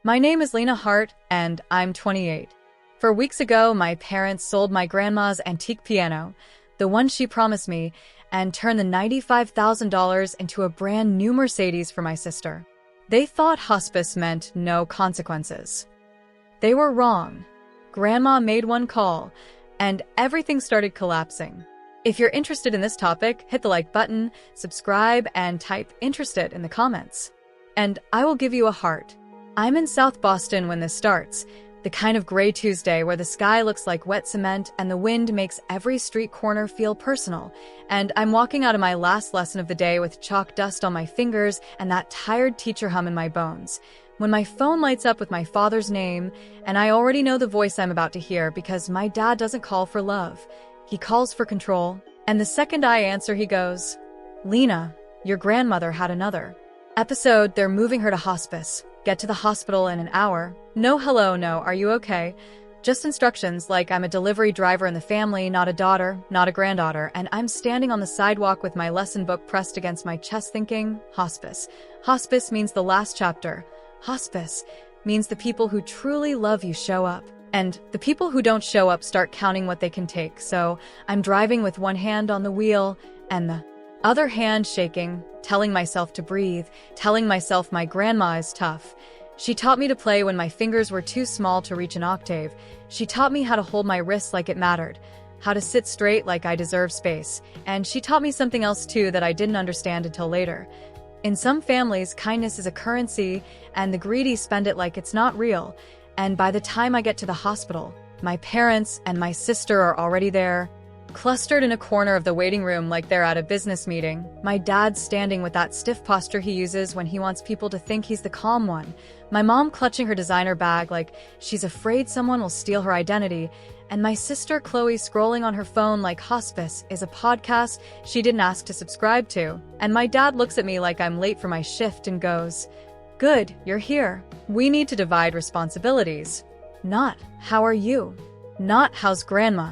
My name is Lena Hart, and I'm 28. 4 weeks ago, my parents sold my grandma's antique piano, the one she promised me, and turned the $95,000 into a brand new Mercedes for my sister. They thought hospice meant no consequences. They were wrong. Grandma made one call, and everything started collapsing. If you're interested in this topic, hit the like button, subscribe, and type "interested" in the comments. And I will give you a heart. I'm in South Boston when this starts, the kind of gray Tuesday where the sky looks like wet cement and the wind makes every street corner feel personal. And I'm walking out of my last lesson of the day with chalk dust on my fingers and that tired teacher hum in my bones, when my phone lights up with my father's name, and I already know the voice I'm about to hear because my dad doesn't call for love. He calls for control. And the second I answer, he goes, "Lena, your grandmother had another episode. They're moving her to hospice. Get to the hospital in an hour. No hello, no, are you okay?" Just instructions, like I'm a delivery driver in the family, not a daughter, not a granddaughter, and I'm standing on the sidewalk with my lesson book pressed against my chest thinking, hospice. Hospice means the last chapter. Hospice means the people who truly love you show up. And the people who don't show up start counting what they can take. So I'm driving with one hand on the wheel and the other hand shaking, telling myself to breathe, telling myself my grandma is tough. She taught me to play when my fingers were too small to reach an octave. She taught me how to hold my wrists like it mattered, how to sit straight like I deserve space. And she taught me something else too that I didn't understand until later. In some families, kindness is a currency, and the greedy spend it like it's not real. And by the time I get to the hospital, my parents and my sister are already there, clustered in a corner of the waiting room like they're at a business meeting. My dad's standing with that stiff posture he uses when he wants people to think he's the calm one. My mom clutching her designer bag like she's afraid someone will steal her identity. And my sister Chloe scrolling on her phone like Hospice is a podcast she didn't ask to subscribe to. And my dad looks at me like I'm late for my shift and goes, "Good, you're here. We need to divide responsibilities. Not, how are you? Not, how's grandma?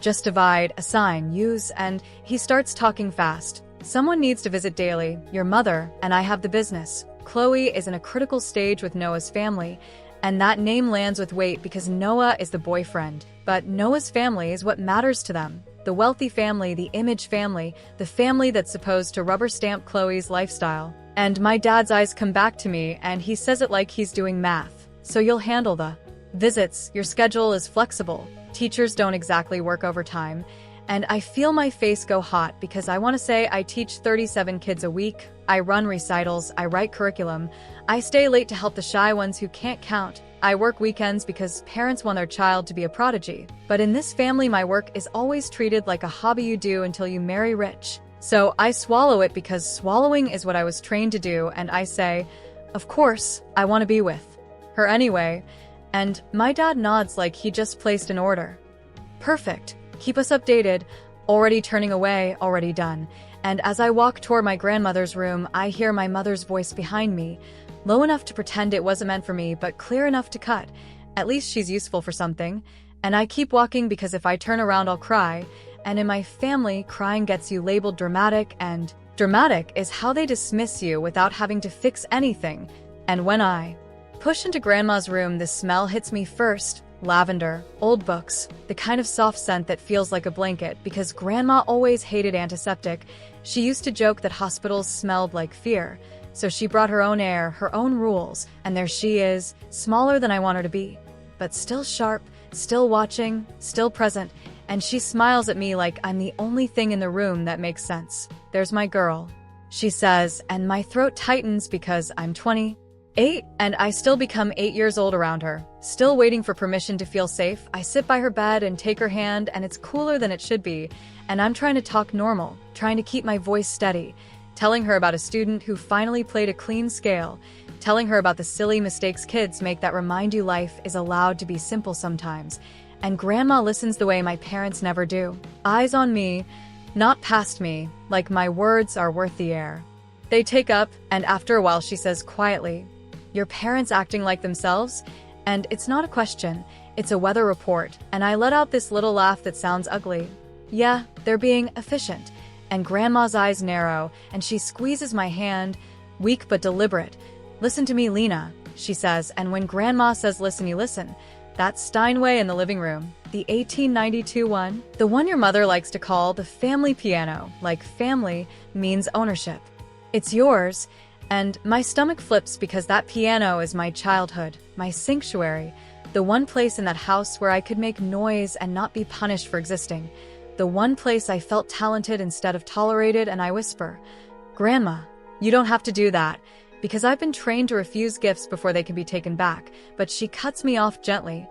Just divide, assign, use," and he starts talking fast. "Someone needs to visit daily, your mother, and I have the business." Chloe is in a critical stage with Noah's family, and that name lands with weight because Noah is the boyfriend. But Noah's family is what matters to them. The wealthy family, the image family, the family that's supposed to rubber stamp Chloe's lifestyle. And my dad's eyes come back to me, and he says it like he's doing math. "So you'll handle the visits, your schedule is flexible. Teachers don't exactly work overtime." And I feel my face go hot because I want to say I teach 37 kids a week. I run recitals, I write curriculum, I stay late to help the shy ones who can't count. I work weekends because parents want their child to be a prodigy. But in this family, my work is always treated like a hobby you do until you marry rich. So I swallow it because swallowing is what I was trained to do, and I say, "Of course, I want to be with her anyway." And my dad nods like he just placed an order. "Perfect. Keep us updated." Already turning away, already done. And as I walk toward my grandmother's room, I hear my mother's voice behind me, low enough to pretend it wasn't meant for me, but clear enough to cut. At least she's useful for something. And I keep walking because if I turn around, I'll cry. And in my family, crying gets you labeled dramatic, and dramatic is how they dismiss you without having to fix anything. And when I push into grandma's room, the smell hits me first. Lavender, old books, the kind of soft scent that feels like a blanket because grandma always hated antiseptic. She used to joke that hospitals smelled like fear. So she brought her own air, her own rules, and there she is, smaller than I want her to be, but still sharp, still watching, still present, and she smiles at me like I'm the only thing in the room that makes sense. "There's my girl," she says, and my throat tightens because I'm 28, and I still become 8 years old around her. Still waiting for permission to feel safe, I sit by her bed and take her hand, and it's cooler than it should be, and I'm trying to talk normal, trying to keep my voice steady, telling her about a student who finally played a clean scale, telling her about the silly mistakes kids make that remind you life is allowed to be simple sometimes. And grandma listens the way my parents never do. Eyes on me, not past me, like my words are worth the air. They take up, and after a while she says quietly, "Your parents acting like themselves?" And it's not a question, it's a weather report, and I let out this little laugh that sounds ugly. "Yeah, they're being efficient." And grandma's eyes narrow, and she squeezes my hand, weak but deliberate. "Listen to me, Lena," she says, and when Grandma says listen, you listen. That Steinway in the living room, the 1892 one, the one your mother likes to call the family piano, like family means ownership. It's yours, and my stomach flips because that piano is my childhood, my sanctuary, the one place in that house where I could make noise and not be punished for existing, the one place I felt talented instead of tolerated, and I whisper, Grandma, you don't have to do that, because I've been trained to refuse gifts before they can be taken back, but she cuts me off gently.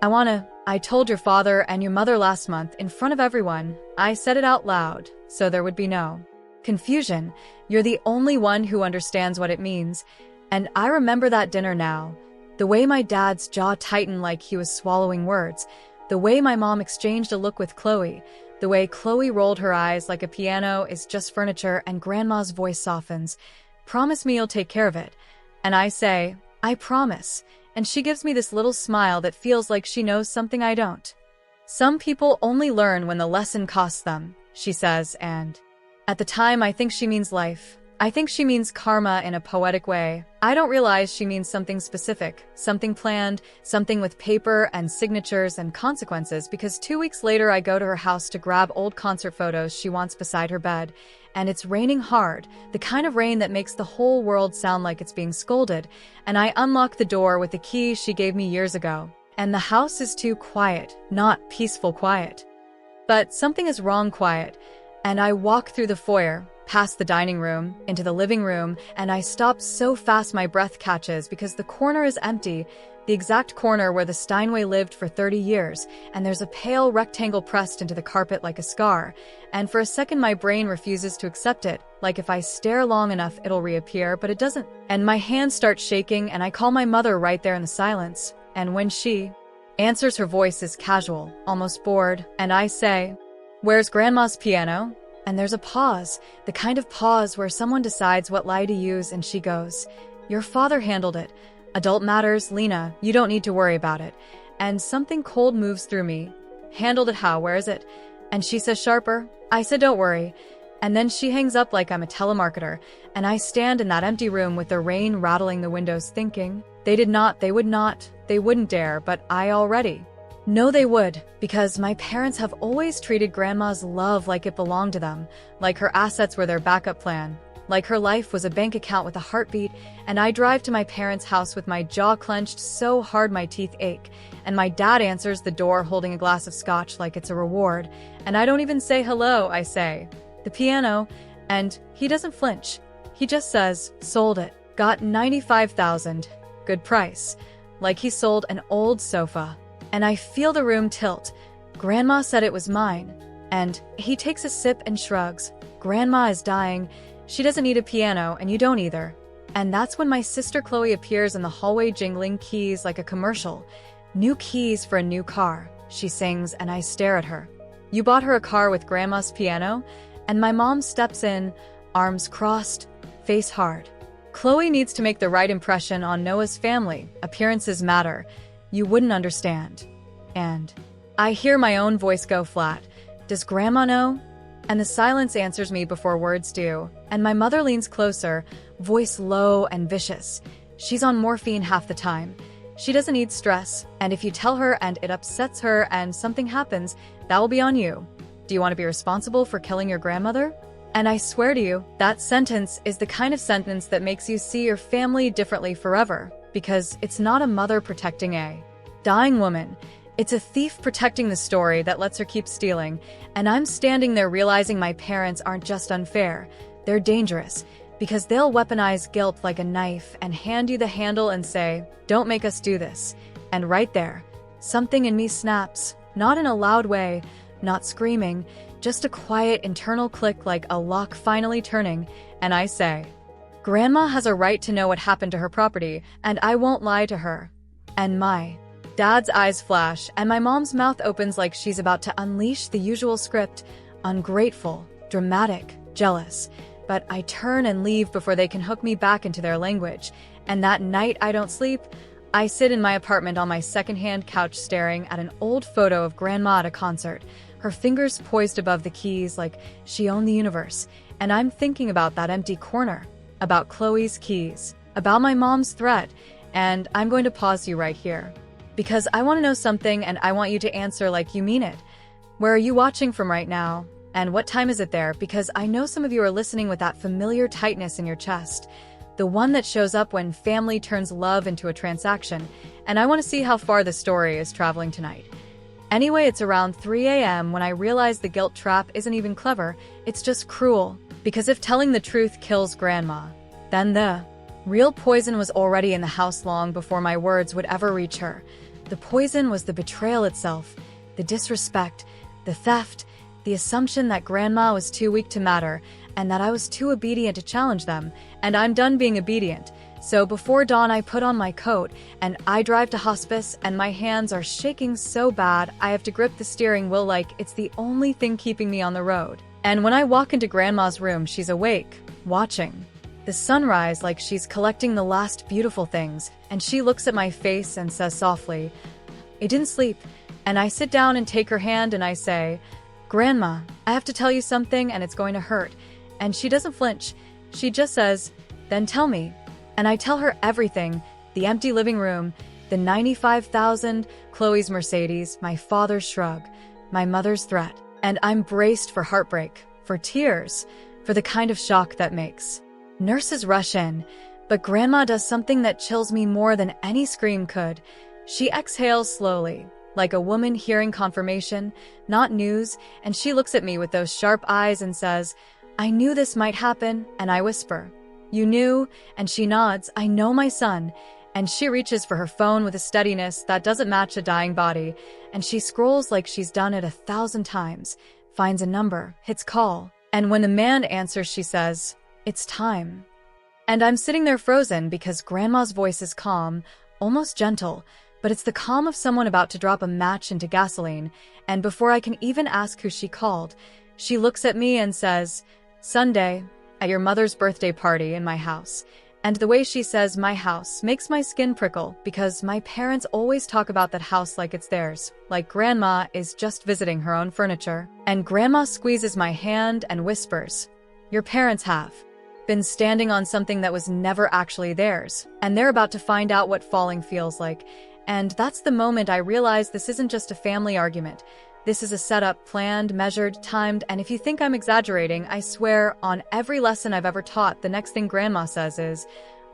I told your father and your mother last month in front of everyone. I said it out loud, so there would be no confusion. You're the only one who understands what it means. And I remember that dinner now. The way my dad's jaw tightened like he was swallowing words. The way my mom exchanged a look with Chloe. The way Chloe rolled her eyes like a piano is just furniture, and Grandma's voice softens. Promise me you'll take care of it. And I say, I promise. And she gives me this little smile that feels like she knows something I don't. Some people only learn when the lesson costs them, she says, and at the time I think she means life. I think she means karma in a poetic way. I don't realize she means something specific, something planned, something with paper and signatures and consequences, because 2 weeks later I go to her house to grab old concert photos she wants beside her bed, and it's raining hard, the kind of rain that makes the whole world sound like it's being scolded, and I unlock the door with the key she gave me years ago, and the house is too quiet, not peaceful quiet. But something is wrong quiet, and I walk through the foyer, past the dining room, into the living room, and I stop so fast my breath catches because the corner is empty, the exact corner where the Steinway lived for 30 years, and there's a pale rectangle pressed into the carpet like a scar, and for a second my brain refuses to accept it, like if I stare long enough it'll reappear, but it doesn't, and my hands start shaking, and I call my mother right there in the silence, and when she answers, her voice is casual, almost bored, and I say, Where's Grandma's piano? And there's a pause, the kind of pause where someone decides what lie to use, and she goes, Your father handled it. Adult matters, Lena, you don't need to worry about it. And something cold moves through me. Handled it how? Where is it? And she says sharper. I said don't worry. And then she hangs up like I'm a telemarketer, and I stand in that empty room with the rain rattling the windows thinking, they wouldn't dare, but I already know they would, because my parents have always treated Grandma's love like it belonged to them, like her assets were their backup plan, like her life was a bank account with a heartbeat, and I drive to my parents' house with my jaw clenched so hard my teeth ache, and my dad answers the door holding a glass of scotch like it's a reward, and I don't even say hello, I say, the piano, and he doesn't flinch. He just says, sold it, got $95,000, good price, like he sold an old sofa. And I feel the room tilt. Grandma said it was mine. And he takes a sip and shrugs. Grandma is dying. She doesn't need a piano, and you don't either. And that's when my sister Chloe appears in the hallway jingling keys like a commercial. New keys for a new car, she sings, and I stare at her. You bought her a car with Grandma's piano? And my mom steps in, arms crossed, face hard. Chloe needs to make the right impression on Noah's family. Appearances matter. You wouldn't understand. And I hear my own voice go flat. Does Grandma know? And the silence answers me before words do. And my mother leans closer, voice low and vicious. She's on morphine half the time. She doesn't need stress. And if you tell her and it upsets her and something happens, that will be on you. Do you want to be responsible for killing your grandmother? And I swear to you, that sentence is the kind of sentence that makes you see your family differently forever. Because it's not a mother protecting a dying woman. It's a thief protecting the story that lets her keep stealing. And I'm standing there realizing my parents aren't just unfair. They're dangerous. Because they'll weaponize guilt like a knife and hand you the handle and say, don't make us do this. And right there, something in me snaps. Not in a loud way, not screaming, just a quiet internal click like a lock finally turning. And I say, Grandma has a right to know what happened to her property, and I won't lie to her. And my dad's eyes flash, and my mom's mouth opens like she's about to unleash the usual script, ungrateful, dramatic, jealous. But I turn and leave before they can hook me back into their language. And that night I don't sleep. I sit in my apartment on my secondhand couch staring at an old photo of Grandma at a concert, her fingers poised above the keys like she owned the universe. And I'm thinking about that empty corner. About Chloe's keys, about my mom's threat, And I'm going to pause you right here. Because I want to know something and I want you to answer like you mean it. Where are you watching from right now? And what time is it there? Because I know some of you are listening with that familiar tightness in your chest. The one that shows up when family turns love into a transaction. And I want to see how far the story is traveling tonight. Anyway, it's around 3 a.m. when I realize the guilt trap isn't even clever, it's just cruel. Because if telling the truth kills Grandma, then the real poison was already in the house long before my words would ever reach her. The poison was the betrayal itself, the disrespect, the theft, the assumption that Grandma was too weak to matter, and that I was too obedient to challenge them, and I'm done being obedient. So before dawn I put on my coat, and I drive to hospice, and my hands are shaking so bad I have to grip the steering wheel like it's the only thing keeping me on the road. And when I walk into Grandma's room, she's awake, watching the sunrise like she's collecting the last beautiful things, and she looks at my face and says softly, "I didn't sleep." And I sit down and take her hand and I say, "Grandma, I have to tell you something and it's going to hurt." And she doesn't flinch. She just says, "Then tell me." And I tell her everything, the empty living room, the 95,000, Chloe's Mercedes, my father's shrug, my mother's threat. And I'm braced for heartbreak, for tears, for the kind of shock that makes. Nurses rush in, but Grandma does something that chills me more than any scream could. She exhales slowly, like a woman hearing confirmation, not news, and she looks at me with those sharp eyes and says, "I knew this might happen," and I whisper, "You knew?" And she nods, "I know my son." And she reaches for her phone with a steadiness that doesn't match a dying body, and she scrolls like she's done it 1,000 times, finds a number, hits call, and when the man answers she says, "It's time." And I'm sitting there frozen because Grandma's voice is calm, almost gentle, but it's the calm of someone about to drop a match into gasoline, and before I can even ask who she called, she looks at me and says, "Sunday, at your mother's birthday party in my house." And the way she says "my house" makes my skin prickle because my parents always talk about that house like it's theirs, like Grandma is just visiting her own furniture. And Grandma squeezes my hand and whispers, "Your parents have been standing on something that was never actually theirs, and they're about to find out what falling feels like." And that's the moment I realize this isn't just a family argument. This is a setup, planned, measured, timed, and if you think I'm exaggerating, I swear, on every lesson I've ever taught, the next thing Grandma says is,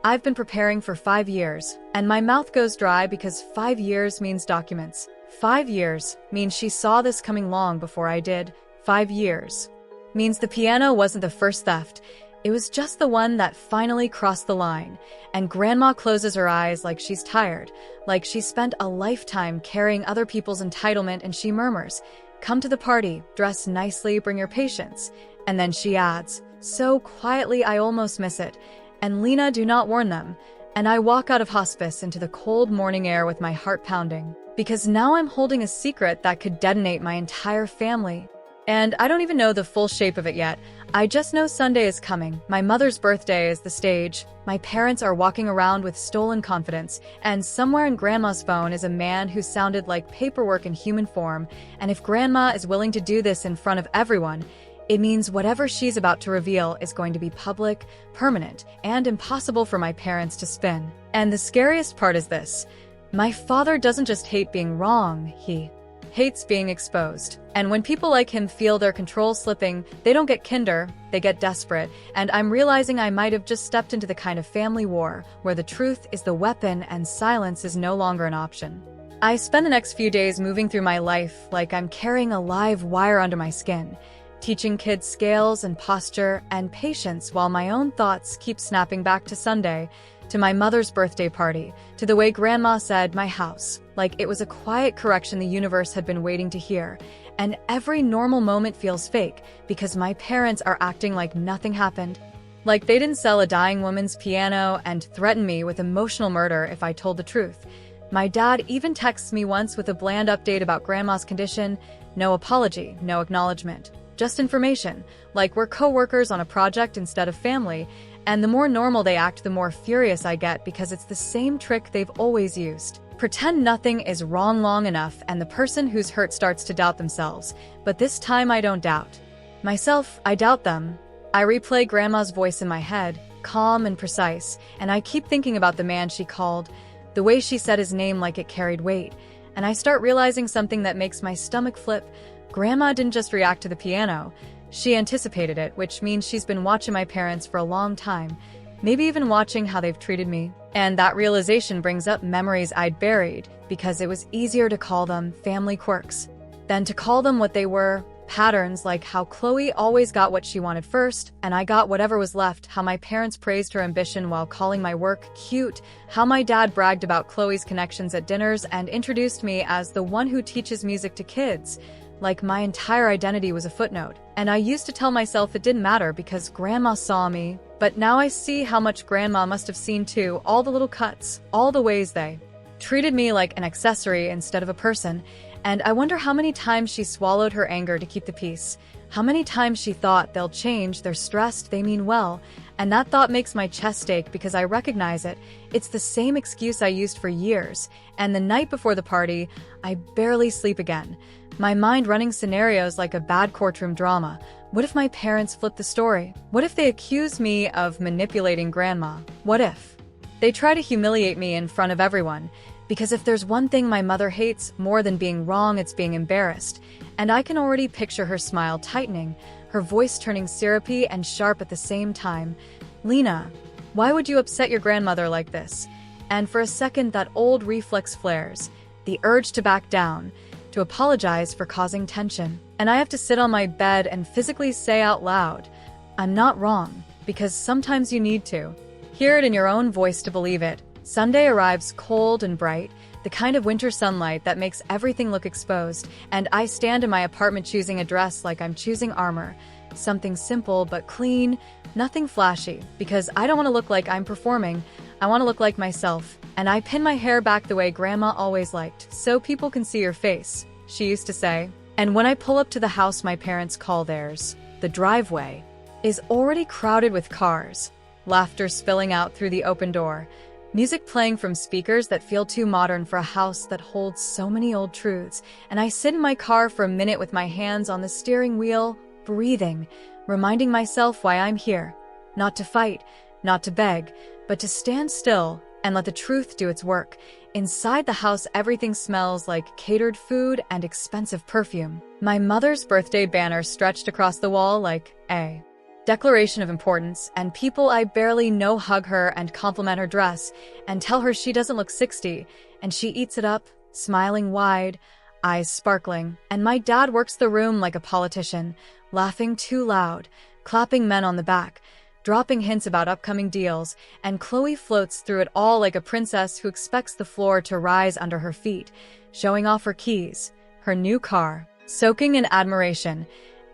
"I've been preparing for 5 years." And my mouth goes dry because 5 years means documents. 5 years means she saw this coming long before I did. 5 years means the piano wasn't the first theft. It was just the one that finally crossed the line. And Grandma closes her eyes like she's tired, like she spent a lifetime carrying other people's entitlement, and she murmurs, "Come to the party, dress nicely, bring your patients." And then she adds, so quietly I almost miss it, "And Lena, do not warn them." And I walk out of hospice into the cold morning air with my heart pounding, because now I'm holding a secret that could detonate my entire family. And I don't even know the full shape of it yet. I just know Sunday is coming. My mother's birthday is the stage. My parents are walking around with stolen confidence, and somewhere in Grandma's phone is a man who sounded like paperwork in human form. And if Grandma is willing to do this in front of everyone, it means whatever she's about to reveal is going to be public, permanent, and impossible for my parents to spin. And the scariest part is this: my father doesn't just hate being wrong, he hates being exposed. And when people like him feel their control slipping, they don't get kinder, they get desperate. And I'm realizing I might have just stepped into the kind of family war where the truth is the weapon and silence is no longer an option. I spend the next few days moving through my life like I'm carrying a live wire under my skin, teaching kids scales and posture and patience while my own thoughts keep snapping back to Sunday, to my mother's birthday party, to the way Grandma said "my house," like it was a quiet correction the universe had been waiting to hear. And every normal moment feels fake because my parents are acting like nothing happened. Like they didn't sell a dying woman's piano and threaten me with emotional murder if I told the truth. My dad even texts me once with a bland update about Grandma's condition, no apology, no acknowledgement. Just information, like we're co-workers on a project instead of family, and the more normal they act, the more furious I get because it's the same trick they've always used. Pretend nothing is wrong long enough and the person who's hurt starts to doubt themselves. But this time I don't doubt myself, I doubt them. I replay Grandma's voice in my head, calm and precise, and I keep thinking about the man she called, the way she said his name like it carried weight, and I start realizing something that makes my stomach flip. Grandma didn't just react to the piano. She anticipated it, which means she's been watching my parents for a long time, maybe even watching how they've treated me. And that realization brings up memories I'd buried, because it was easier to call them family quirks than to call them what they were. Patterns like how Chloe always got what she wanted first, and I got whatever was left, how my parents praised her ambition while calling my work cute, how my dad bragged about Chloe's connections at dinners and introduced me as the one who teaches music to kids, like my entire identity was a footnote. And I used to tell myself it didn't matter because Grandma saw me, but now I see how much Grandma must have seen too, all the little cuts, all the ways they treated me like an accessory instead of a person. And I wonder how many times she swallowed her anger to keep the peace. How many times she thought they'll change, they're stressed, they mean well. And that thought makes my chest ache because I recognize it. It's the same excuse I used for years. And the night before the party, I barely sleep again. My mind running scenarios like a bad courtroom drama. What if my parents flip the story? What if they accuse me of manipulating Grandma? What if they try to humiliate me in front of everyone? Because if there's one thing my mother hates more than being wrong, it's being embarrassed. And I can already picture her smile tightening, her voice turning syrupy and sharp at the same time. Lena, why would you upset your grandmother like this? And for a second, that old reflex flares, the urge to back down, to apologize for causing tension. And I have to sit on my bed and physically say out loud, I'm not wrong, because sometimes you need to. Hear it in your own voice to believe it. Sunday arrives cold and bright, the kind of winter sunlight that makes everything look exposed, and I stand in my apartment choosing a dress like I'm choosing armor. Something simple but clean, nothing flashy, because I don't want to look like I'm performing. I want to look like myself. And I pin my hair back the way Grandma always liked, so people can see your face, she used to say. And when I pull up to the house my parents call theirs, the driveway is already crowded with cars, laughter spilling out through the open door. Music playing from speakers that feel too modern for a house that holds so many old truths, and I sit in my car for a minute with my hands on the steering wheel, breathing, reminding myself why I'm here. Not to fight, not to beg, but to stand still and let the truth do its work. Inside the house, everything smells like catered food and expensive perfume. My mother's birthday banner stretched across the wall like a declaration of importance, and people I barely know hug her and compliment her dress and tell her she doesn't look 60, and she eats it up, smiling wide, eyes sparkling. And my dad works the room like a politician, laughing too loud, clapping men on the back, dropping hints about upcoming deals, and Chloe floats through it all like a princess who expects the floor to rise under her feet, showing off her keys, her new car, soaking in admiration.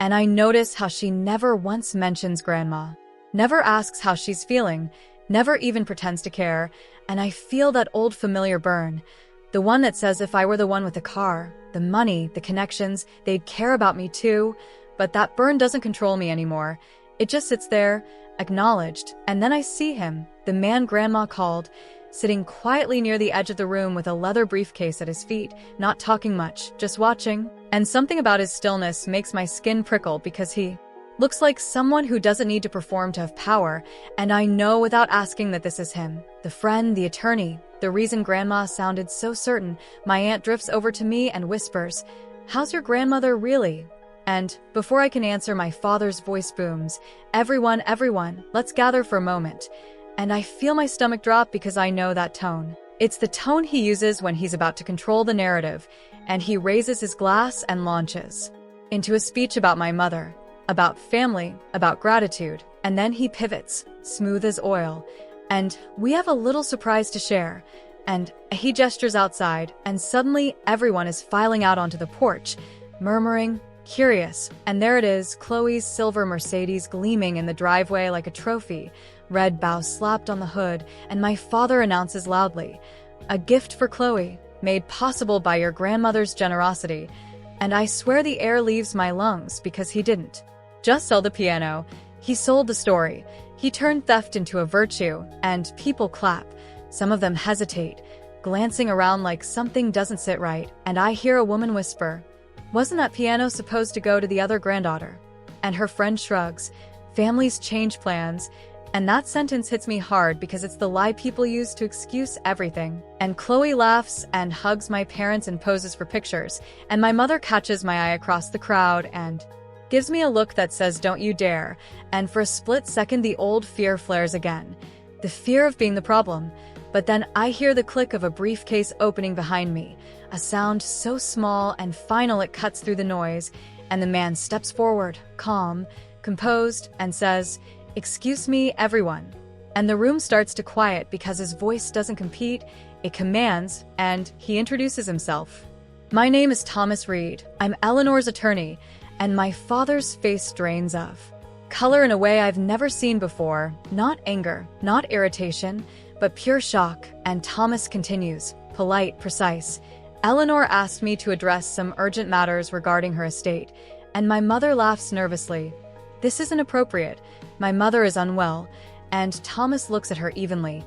And I notice how she never once mentions Grandma, never asks how she's feeling, never even pretends to care, and I feel that old familiar burn, the one that says if I were the one with the car, the money, the connections, they'd care about me too, but that burn doesn't control me anymore. It just sits there, acknowledged, and then I see him, the man Grandma called, sitting quietly near the edge of the room with a leather briefcase at his feet, not talking much, just watching. And something about his stillness makes my skin prickle because he looks like someone who doesn't need to perform to have power, and I know without asking that this is him. The friend, the attorney, the reason Grandma sounded so certain. My aunt drifts over to me and whispers, "How's your grandmother really?" And before I can answer, my father's voice booms, everyone, let's gather for a moment." And I feel my stomach drop because I know that tone. It's the tone he uses when he's about to control the narrative, and he raises his glass and launches into a speech about my mother, about family, about gratitude, and then he pivots, smooth as oil, and we have a little surprise to share. And he gestures outside, and suddenly everyone is filing out onto the porch, murmuring, curious. And there it is, Chloe's silver Mercedes gleaming in the driveway like a trophy, red bow slapped on the hood, and my father announces loudly, "A gift for Chloe, made possible by your grandmother's generosity." And I swear the air leaves my lungs because he didn't just sell the piano, he sold the story. He turned theft into a virtue, and people clap. Some of them hesitate, glancing around like something doesn't sit right, and I hear a woman whisper, "Wasn't that piano supposed to go to the other granddaughter?" And her friend shrugs. Families change plans, And that sentence hits me hard because it's the lie people use to excuse everything. And Chloe laughs and hugs my parents and poses for pictures, and my mother catches my eye across the crowd and gives me a look that says, "Don't you dare." And for a split second, the old fear flares again. The fear of being the problem. But then I hear the click of a briefcase opening behind me, a sound so small and final it cuts through the noise, and the man steps forward, calm, composed, and says, "Excuse me, everyone." And the room starts to quiet because his voice doesn't compete, it commands, and he introduces himself. "My name is Thomas Reed. I'm Eleanor's attorney," and my father's face drains of color in a way I've never seen before. Not anger, not irritation, but pure shock. And Thomas continues, polite, precise. "Eleanor asked me to address some urgent matters regarding her estate," and my mother laughs nervously. "This isn't appropriate. My mother is unwell," and Thomas looks at her evenly.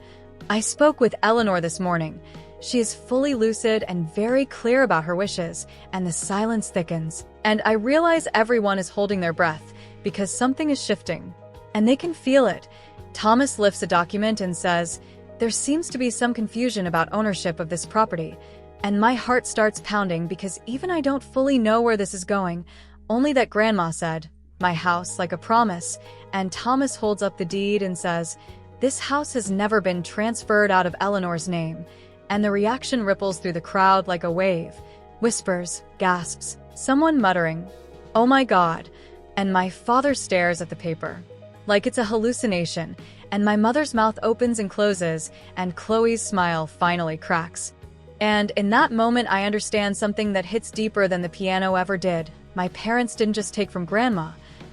"I spoke with Eleanor this morning. She is fully lucid and very clear about her wishes," and the silence thickens. And I realize everyone is holding their breath because something is shifting, and they can feel it. Thomas lifts a document and says, "There seems to be some confusion about ownership of this property," and my heart starts pounding because even I don't fully know where this is going, only that Grandma said, "My house, like a promise," and Thomas holds up the deed and says, "This house has never been transferred out of Eleanor's name," and the reaction ripples through the crowd like a wave. Whispers, gasps, someone muttering, "Oh my God," and my father stares at the paper like it's a hallucination, and my mother's mouth opens and closes, and Chloe's smile finally cracks. And in that moment, I understand something that hits deeper than the piano ever did. My parents didn't just take from Grandma.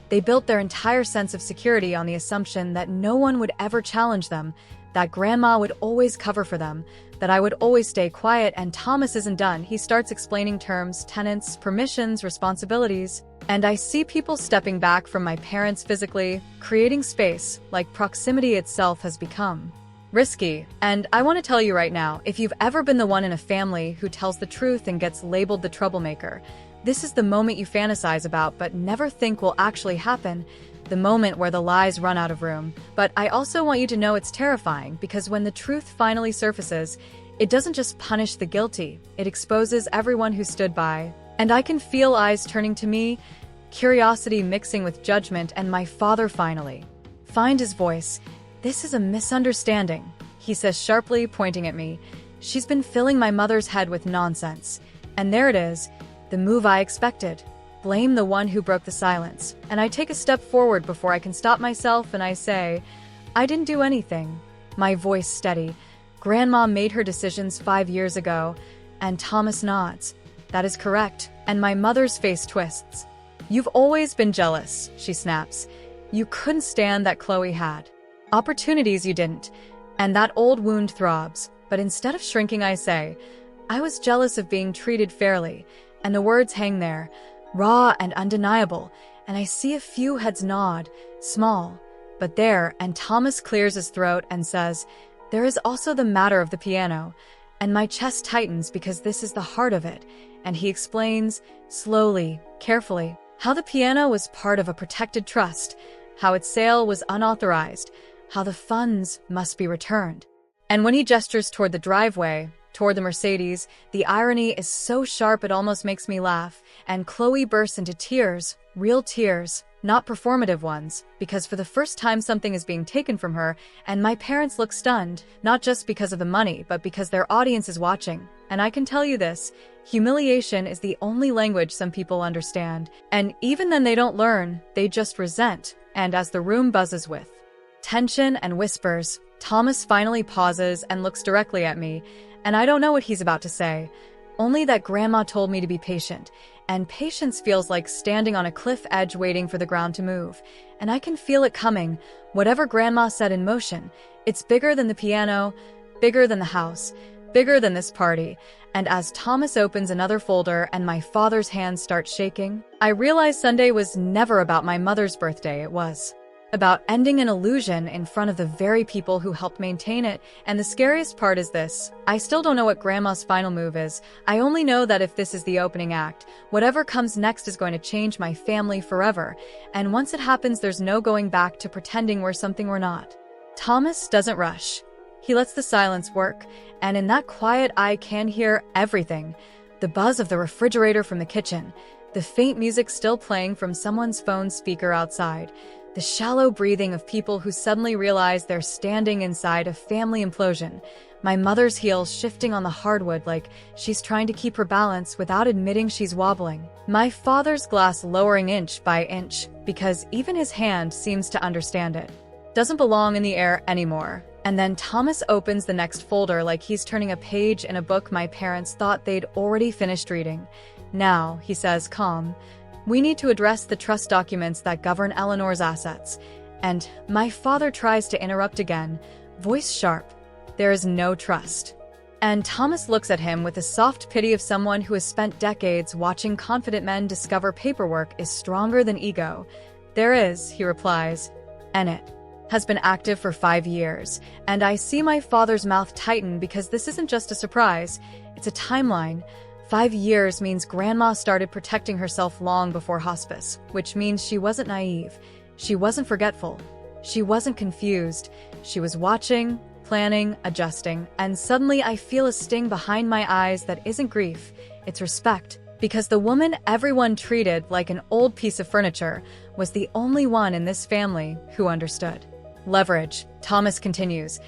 They built their entire sense of security on the assumption that no one would ever challenge them, that Grandma would always cover for them, that I would always stay quiet. And Thomas isn't done. He starts explaining terms, tenants, permissions, responsibilities. And I see people stepping back from my parents physically, creating space, like proximity itself has become risky. And I want to tell you right now, if you've ever been the one in a family who tells the truth and gets labeled the troublemaker, this is the moment you fantasize about but never think will actually happen, the moment where the lies run out of room. But I also want you to know it's terrifying because when the truth finally surfaces, it doesn't just punish the guilty, it exposes everyone who stood by. And I can feel eyes turning to me, curiosity mixing with judgment, and my father finally find his voice. "This is a misunderstanding," he says sharply, pointing at me. "She's been filling my mother's head with nonsense." And there it is, the move I expected. Blame the one who broke the silence. And I take a step forward before I can stop myself, and I say, "I didn't do anything." My voice steady. "Grandma made her decisions 5 years ago," and Thomas nods. "That is correct." And my mother's face twists. "You've always been jealous," she snaps. "You couldn't stand that Chloe had opportunities you didn't." And that old wound throbs. But instead of shrinking, I say, "I was jealous of being treated fairly." And the words hang there, raw and undeniable, and I see a few heads nod, small, but there, and Thomas clears his throat and says, "There is also the matter of the piano," and my chest tightens because this is the heart of it, and he explains, slowly, carefully, how the piano was part of a protected trust, how its sale was unauthorized, how the funds must be returned. And when he gestures toward the driveway, toward the Mercedes, the irony is so sharp it almost makes me laugh, and Chloe bursts into tears, real tears, not performative ones, because for the first time something is being taken from her, and my parents look stunned, not just because of the money, but because their audience is watching. And I can tell you this, humiliation is the only language some people understand, and even then they don't learn, they just resent. And as the room buzzes with tension and whispers, Thomas finally pauses and looks directly at me, and I don't know what he's about to say, only that Grandma told me to be patient, and patience feels like standing on a cliff edge waiting for the ground to move, and I can feel it coming, whatever Grandma set in motion. It's bigger than the piano, bigger than the house, bigger than this party. And as Thomas opens another folder and my father's hands start shaking, I realize Sunday was never about my mother's birthday. It was about ending an illusion in front of the very people who helped maintain it. And the scariest part is this. I still don't know what Grandma's final move is. I only know that if this is the opening act, whatever comes next is going to change my family forever. And once it happens, there's no going back to pretending we're something we're not. Thomas doesn't rush. He lets the silence work, and in that quiet I can hear everything. The buzz of the refrigerator from the kitchen, the faint music still playing from someone's phone speaker outside, the shallow breathing of people who suddenly realize they're standing inside a family implosion, my mother's heels shifting on the hardwood like she's trying to keep her balance without admitting she's wobbling, my father's glass lowering inch by inch because even his hand seems to understand it. Doesn't belong in the air anymore. And then Thomas opens the next folder like he's turning a page in a book my parents thought they'd already finished reading. Now, he says, calm, we need to address the trust documents that govern Eleanor's assets. And my father tries to interrupt again, voice sharp. There is no trust. And Thomas looks at him with the soft pity of someone who has spent decades watching confident men discover paperwork is stronger than ego. There is, he replies, and it has been active for 5 years, and I see my father's mouth tighten because this isn't just a surprise, it's a timeline. 5 years means Grandma started protecting herself long before hospice, which means she wasn't naive, she wasn't forgetful, she wasn't confused, she was watching, planning, adjusting, and suddenly I feel a sting behind my eyes that isn't grief, it's respect. Because the woman everyone treated like an old piece of furniture was the only one in this family who understood. Leverage, Thomas continues.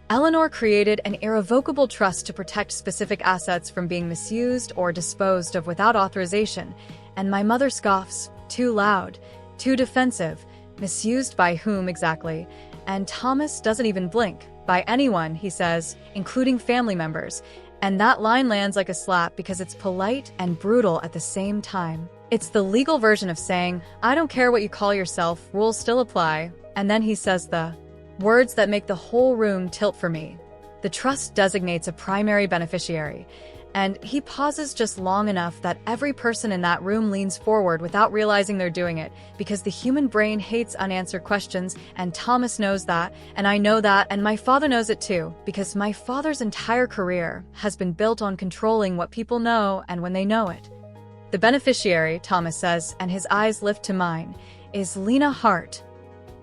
Eleanor created an irrevocable trust to protect specific assets from being misused or disposed of without authorization, and my mother scoffs, too loud, too defensive, misused by whom exactly? And Thomas doesn't even blink. By anyone, he says, including family members. And that line lands like a slap because it's polite and brutal at the same time. It's the legal version of saying, I don't care what you call yourself, rules still apply. And then he says the words that make the whole room tilt for me. The trust designates a primary beneficiary. And he pauses just long enough that every person in that room leans forward without realizing they're doing it, because the human brain hates unanswered questions, and Thomas knows that, and I know that, and my father knows it too, because my father's entire career has been built on controlling what people know and when they know it. The beneficiary, Thomas says, and his eyes lift to mine, is Lena Hart.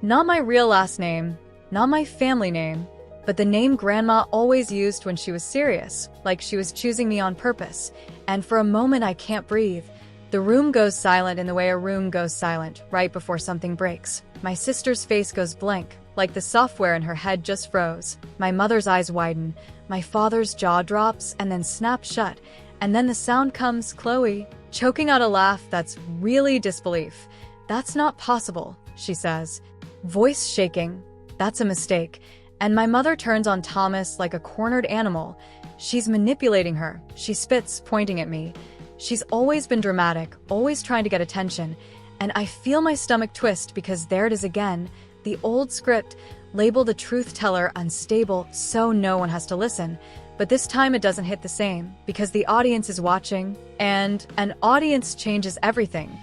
Not my real last name, not my family name, but the name Grandma always used when she was serious, like she was choosing me on purpose. And for a moment I can't breathe. The room goes silent in the way a room goes silent, right before something breaks. My sister's face goes blank, like the software in her head just froze. My mother's eyes widen, my father's jaw drops and then snaps shut. And then the sound comes, Chloe, choking out a laugh that's really disbelief. That's not possible, she says. Voice shaking. That's a mistake. And my mother turns on Thomas like a cornered animal. She's manipulating her. She spits, pointing at me. She's always been dramatic, always trying to get attention. And I feel my stomach twist because there it is again. The old script, labeled a truth teller unstable so no one has to listen. But this time it doesn't hit the same because the audience is watching, and an audience changes everything.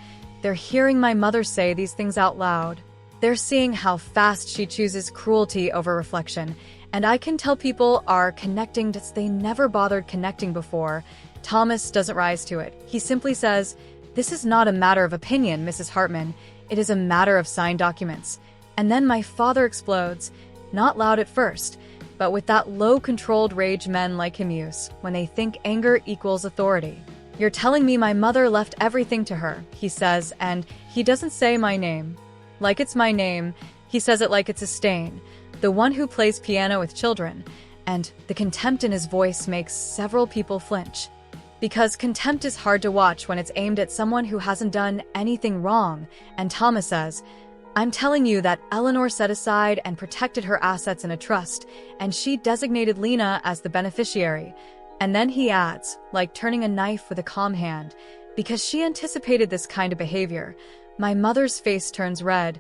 They're hearing my mother say these things out loud. They're seeing how fast she chooses cruelty over reflection, and I can tell people are connecting as they never bothered connecting before. Thomas doesn't rise to it. He simply says, "This is not a matter of opinion, Mrs. Hartman. It is a matter of signed documents." And then my father explodes, not loud at first, but with that low, controlled rage men like him use when they think anger equals authority. "You're telling me my mother left everything to her," he says, and he doesn't say my name. Like it's my name, he says it like it's a stain, the one who plays piano with children, and the contempt in his voice makes several people flinch. Because contempt is hard to watch when it's aimed at someone who hasn't done anything wrong, and Thomas says, "I'm telling you that Eleanor set aside and protected her assets in a trust, and she designated Lena as the beneficiary." And then he adds, like turning a knife with a calm hand, "Because she anticipated this kind of behavior." My mother's face turns red.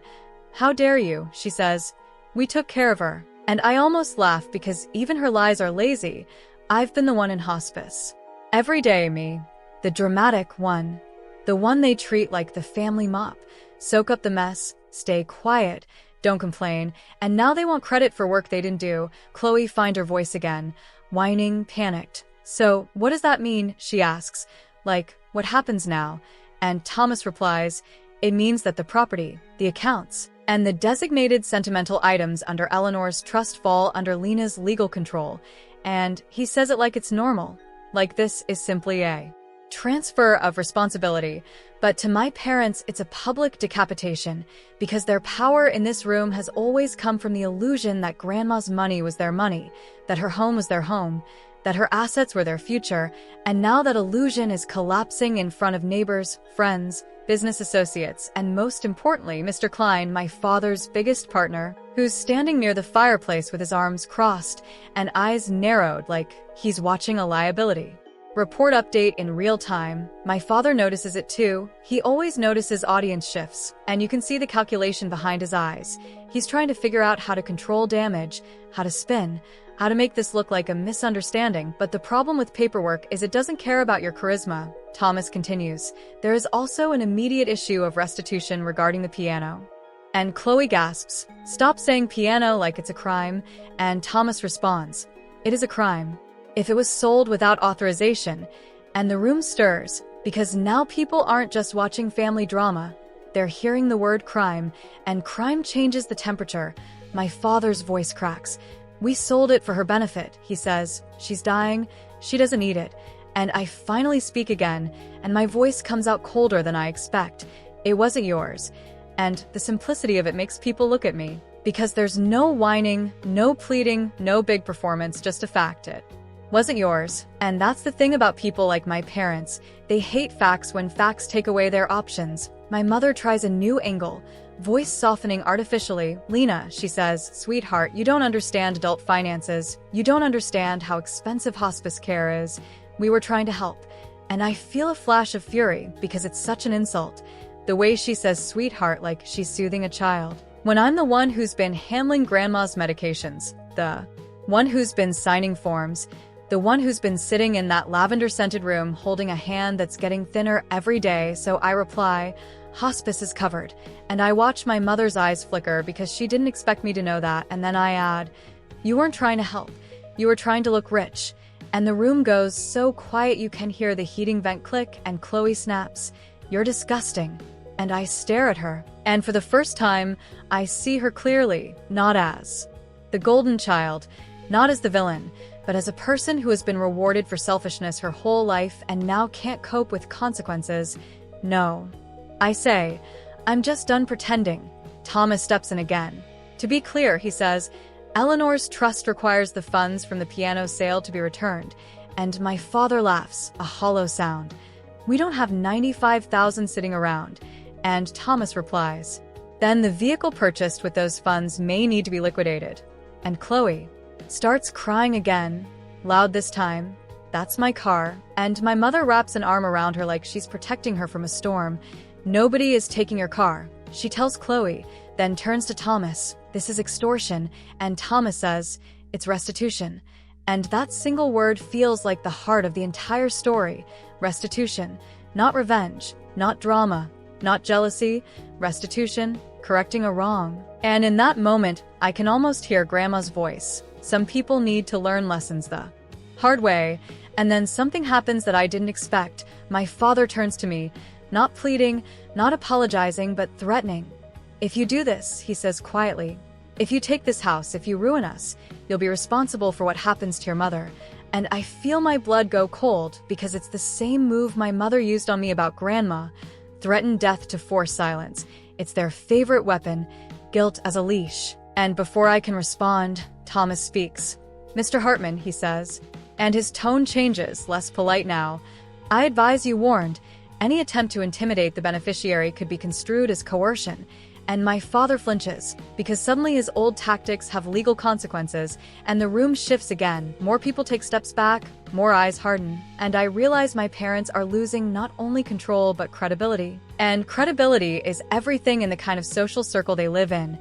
"How dare you?" she says. "We took care of her." And I almost laugh because even her lies are lazy. I've been the one in hospice. Every day, me. The dramatic one. The one they treat like the family mop. Soak up the mess, stay quiet, don't complain, and now they want credit for work they didn't do. Chloe finds her voice again, whining, panicked. "So, what does that mean?" she asks. "Like, what happens now?" And Thomas replies, "It means that the property, the accounts, And the designated sentimental items under Eleanor's trust fall under Lena's legal control. And he says it like it's normal, like this is simply a transfer of responsibility. But to my parents, it's a public decapitation, because their power in this room has always come from the illusion that Grandma's money was their money, that her home was their home, that her assets were their future, and now that illusion is collapsing in front of neighbors, friends, business associates, and most importantly, Mr. Klein, my father's biggest partner, who's standing near the fireplace with his arms crossed and eyes narrowed like he's watching a liability report update in real time. My father notices it too. He always notices audience shifts, and you can see the calculation behind his eyes. He's trying to figure out how to control damage, how to spin, how to make this look like a misunderstanding. But the problem with paperwork is it doesn't care about your charisma. Thomas continues. There is also an immediate issue of restitution regarding the piano. And Chloe gasps, "Stop saying piano like it's a crime," and Thomas responds, "It is a crime if it was sold without authorization." And the room stirs, because now people aren't just watching family drama, they're hearing the word crime, and crime changes the temperature. My father's voice cracks. "We sold it for her benefit," he says. "She's dying, she doesn't need it." And I finally speak again, and my voice comes out colder than I expect. "It wasn't yours." And the simplicity of it makes people look at me, because there's no whining, no pleading, no big performance, just a fact. It wasn't yours. And that's the thing about people like my parents. They hate facts when facts take away their options. My mother tries a new angle, voice softening artificially. "Lena," she says, "sweetheart, you don't understand adult finances. You don't understand how expensive hospice care is. We were trying to help." And I feel a flash of fury, because it's such an insult. The way she says sweetheart like she's soothing a child, when I'm the one who's been handling Grandma's medications, the one who's been signing forms, the one who's been sitting in that lavender-scented room holding a hand that's getting thinner every day. So I reply, "Hospice is covered." And I watch my mother's eyes flicker, because she didn't expect me to know that. And then I add, "You weren't trying to help. You were trying to look rich." And the room goes so quiet you can hear the heating vent click, and Chloe snaps, "You're disgusting." And I stare at her, and for the first time, I see her clearly, not as the golden child, not as the villain, but as a person who has been rewarded for selfishness her whole life and now can't cope with consequences. "No," I say, "I'm just done pretending." Thomas steps in again. "To be clear," he says, "Eleanor's trust requires the funds from the piano sale to be returned." And my father laughs, a hollow sound. "We don't have $95,000 sitting around." And Thomas replies, "Then the vehicle purchased with those funds may need to be liquidated." And Chloe starts crying again, loud this time. "That's my car." And my mother wraps an arm around her like she's protecting her from a storm. "Nobody is taking your car," she tells Chloe, then turns to Thomas. "This is extortion." And Thomas says, "It's restitution." And that single word feels like the heart of the entire story. Restitution. Not revenge, not drama, not jealousy. Restitution, correcting a wrong. And in that moment, I can almost hear Grandma's voice. Some people need to learn lessons the hard way. And then something happens that I didn't expect. My father turns to me, not pleading, not apologizing, but threatening. "If you do this," he says quietly, "if you take this house, if you ruin us, you'll be responsible for what happens to your mother." And I feel my blood go cold, because it's the same move my mother used on me about Grandma. Threaten death to force silence. It's their favorite weapon, guilt as a leash. And before I can respond, Thomas speaks. "Mr. Hartman," he says, and his tone changes, less polite now. "I advise you warned. Any attempt to intimidate the beneficiary could be construed as coercion." And my father flinches, because suddenly his old tactics have legal consequences, and the room shifts again. More people take steps back, more eyes harden, and I realize my parents are losing not only control but credibility. And credibility is everything in the kind of social circle they live in.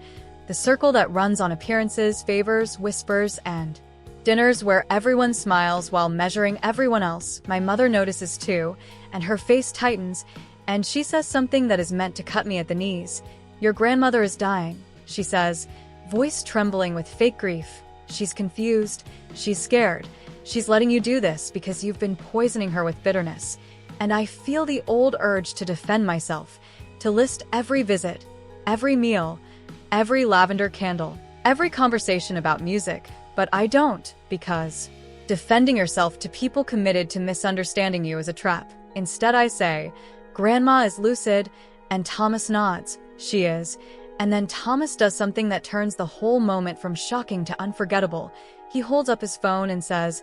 The circle that runs on appearances, favors, whispers, and dinners where everyone smiles while measuring everyone else. My mother notices too, and her face tightens, and she says something that is meant to cut me at the knees. "Your grandmother is dying," she says, voice trembling with fake grief. "She's confused. She's scared. She's letting you do this because you've been poisoning her with bitterness." And I feel the old urge to defend myself, to list every visit, every meal, every lavender candle, every conversation about music, but I don't, because defending yourself to people committed to misunderstanding you is a trap. Instead, I say, Grandma is lucid, and Thomas nods. She is. And then Thomas does something that turns the whole moment from shocking to unforgettable. He holds up his phone and says,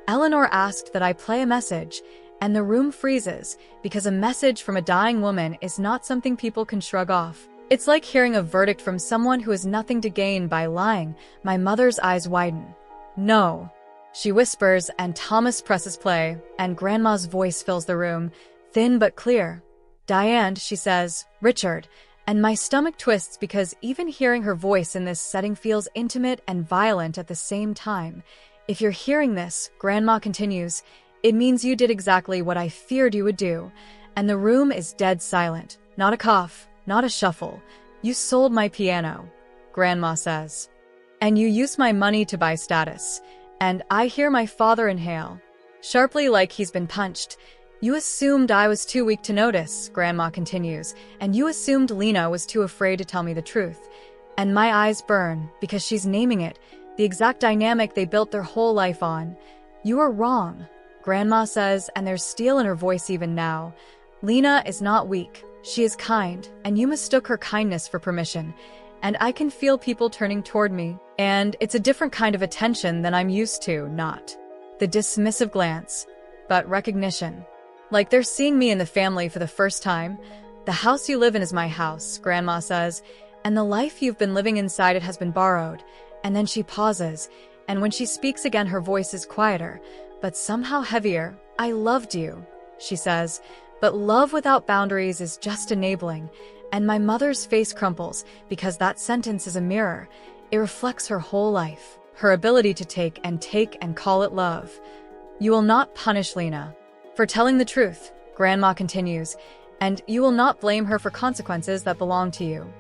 Eleanor asked that I play a message, and the room freezes, because a message from a dying woman is not something people can shrug off. It's like hearing a verdict from someone who has nothing to gain by lying. My mother's eyes widen. No, she whispers, and Thomas presses play, and Grandma's voice fills the room, thin but clear. Diane, she says, Richard, and my stomach twists because even hearing her voice in this setting feels intimate and violent at the same time. If you're hearing this, Grandma continues, it means you did exactly what I feared you would do. And the room is dead silent. Not a cough, not a shuffle. You sold my piano, Grandma says. And you used my money to buy status. And I hear my father inhale, sharply like he's been punched. You assumed I was too weak to notice, Grandma continues, and you assumed Lena was too afraid to tell me the truth. And my eyes burn, because she's naming it, the exact dynamic they built their whole life on. You are wrong, Grandma says, and there's steel in her voice even now. Lena is not weak. She is kind, and you mistook her kindness for permission. And I can feel people turning toward me, and it's a different kind of attention than I'm used to, not the dismissive glance, but recognition. Like they're seeing me in the family for the first time. The house you live in is my house, Grandma says, and the life you've been living inside it has been borrowed. And then she pauses, and when she speaks again her voice is quieter, but somehow heavier. I loved you, she says, but love without boundaries is just enabling. And my mother's face crumples, because that sentence is a mirror. It reflects her whole life, her ability to take and call it love. You will not punish Lena for telling the truth, Grandma continues, and you will not blame her for consequences that belong to you.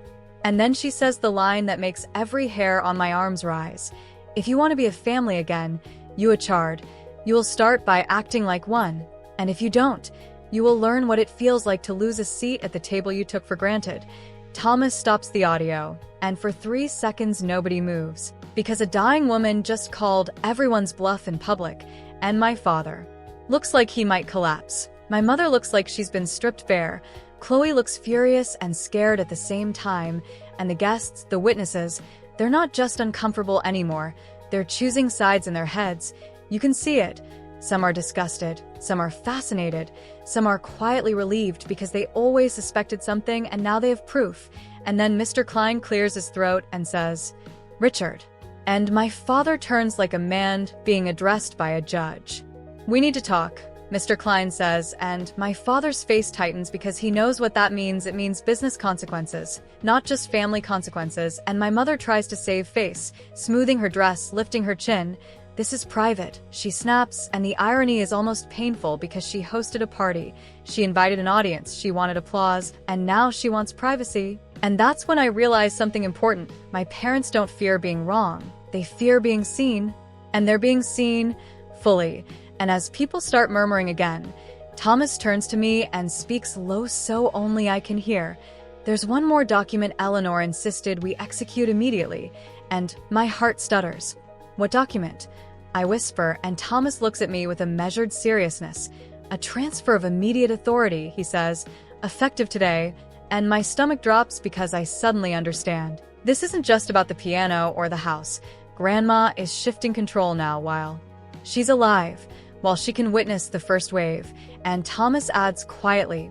And then she says the line that makes every hair on my arms rise. If you want to be a family again, you Achard, you will start by acting like one. And if you don't, you will learn what it feels like to lose a seat at the table you took for granted. Thomas stops the audio, and for 3 seconds nobody moves, because a dying woman just called everyone's bluff in public, and my father looks like he might collapse. My mother looks like she's been stripped bare. Chloe looks furious and scared at the same time, and the guests, the witnesses, they're not just uncomfortable anymore. They're choosing sides in their heads. You can see it. Some are disgusted, some are fascinated, some are quietly relieved because they always suspected something and now they have proof. And then Mr. Klein clears his throat and says, Richard. And my father turns like a man being addressed by a judge. We need to talk, Mr. Klein says, and my father's face tightens because he knows what that means. It means business consequences, not just family consequences, and my mother tries to save face, smoothing her dress, lifting her chin. This is private, she snaps, and the irony is almost painful because she hosted a party. She invited an audience, she wanted applause, and now she wants privacy. And that's when I realize something important. My parents don't fear being wrong. They fear being seen, and they're being seen fully. And as people start murmuring again, Thomas turns to me and speaks low so only I can hear. There's one more document Eleanor insisted we execute immediately, and my heart stutters. What document? I whisper, and Thomas looks at me with a measured seriousness. A transfer of immediate authority, he says, effective today, and my stomach drops because I suddenly understand. This isn't just about the piano or the house. Grandma is shifting control now while she's alive, while she can witness the first wave, and Thomas adds quietly,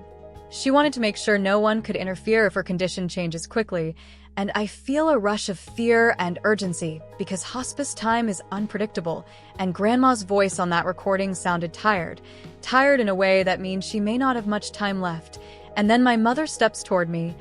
she wanted to make sure no one could interfere if her condition changes quickly, and I feel a rush of fear and urgency because hospice time is unpredictable, and Grandma's voice on that recording sounded tired in a way that means she may not have much time left. And then my mother steps toward me,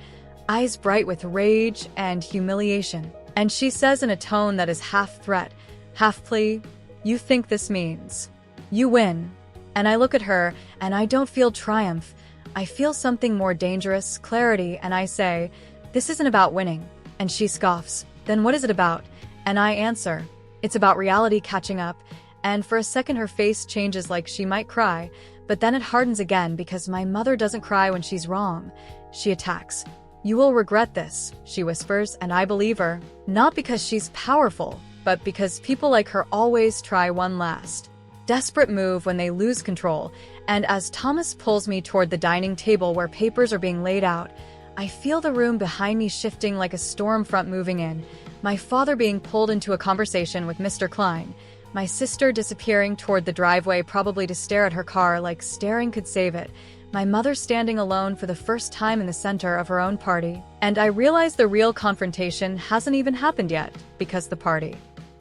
eyes bright with rage and humiliation, and she says in a tone that is half threat, half plea, you think this means you win. And I look at her, and I don't feel triumph. I feel something more dangerous, clarity, and I say, this isn't about winning. And she scoffs, then what is it about? And I answer, it's about reality catching up. And for a second her face changes like she might cry, but then it hardens again because my mother doesn't cry when she's wrong. She attacks. "You will regret this," she whispers, and I believe her. Not because she's powerful, but because people like her always try one last desperate move when they lose control. And as Thomas pulls me toward the dining table where papers are being laid out, I feel the room behind me shifting like a storm front moving in, my father being pulled into a conversation with Mr. Klein, my sister disappearing toward the driveway probably to stare at her car like staring could save it, my mother standing alone for the first time in the center of her own party. And I realize the real confrontation hasn't even happened yet, because the party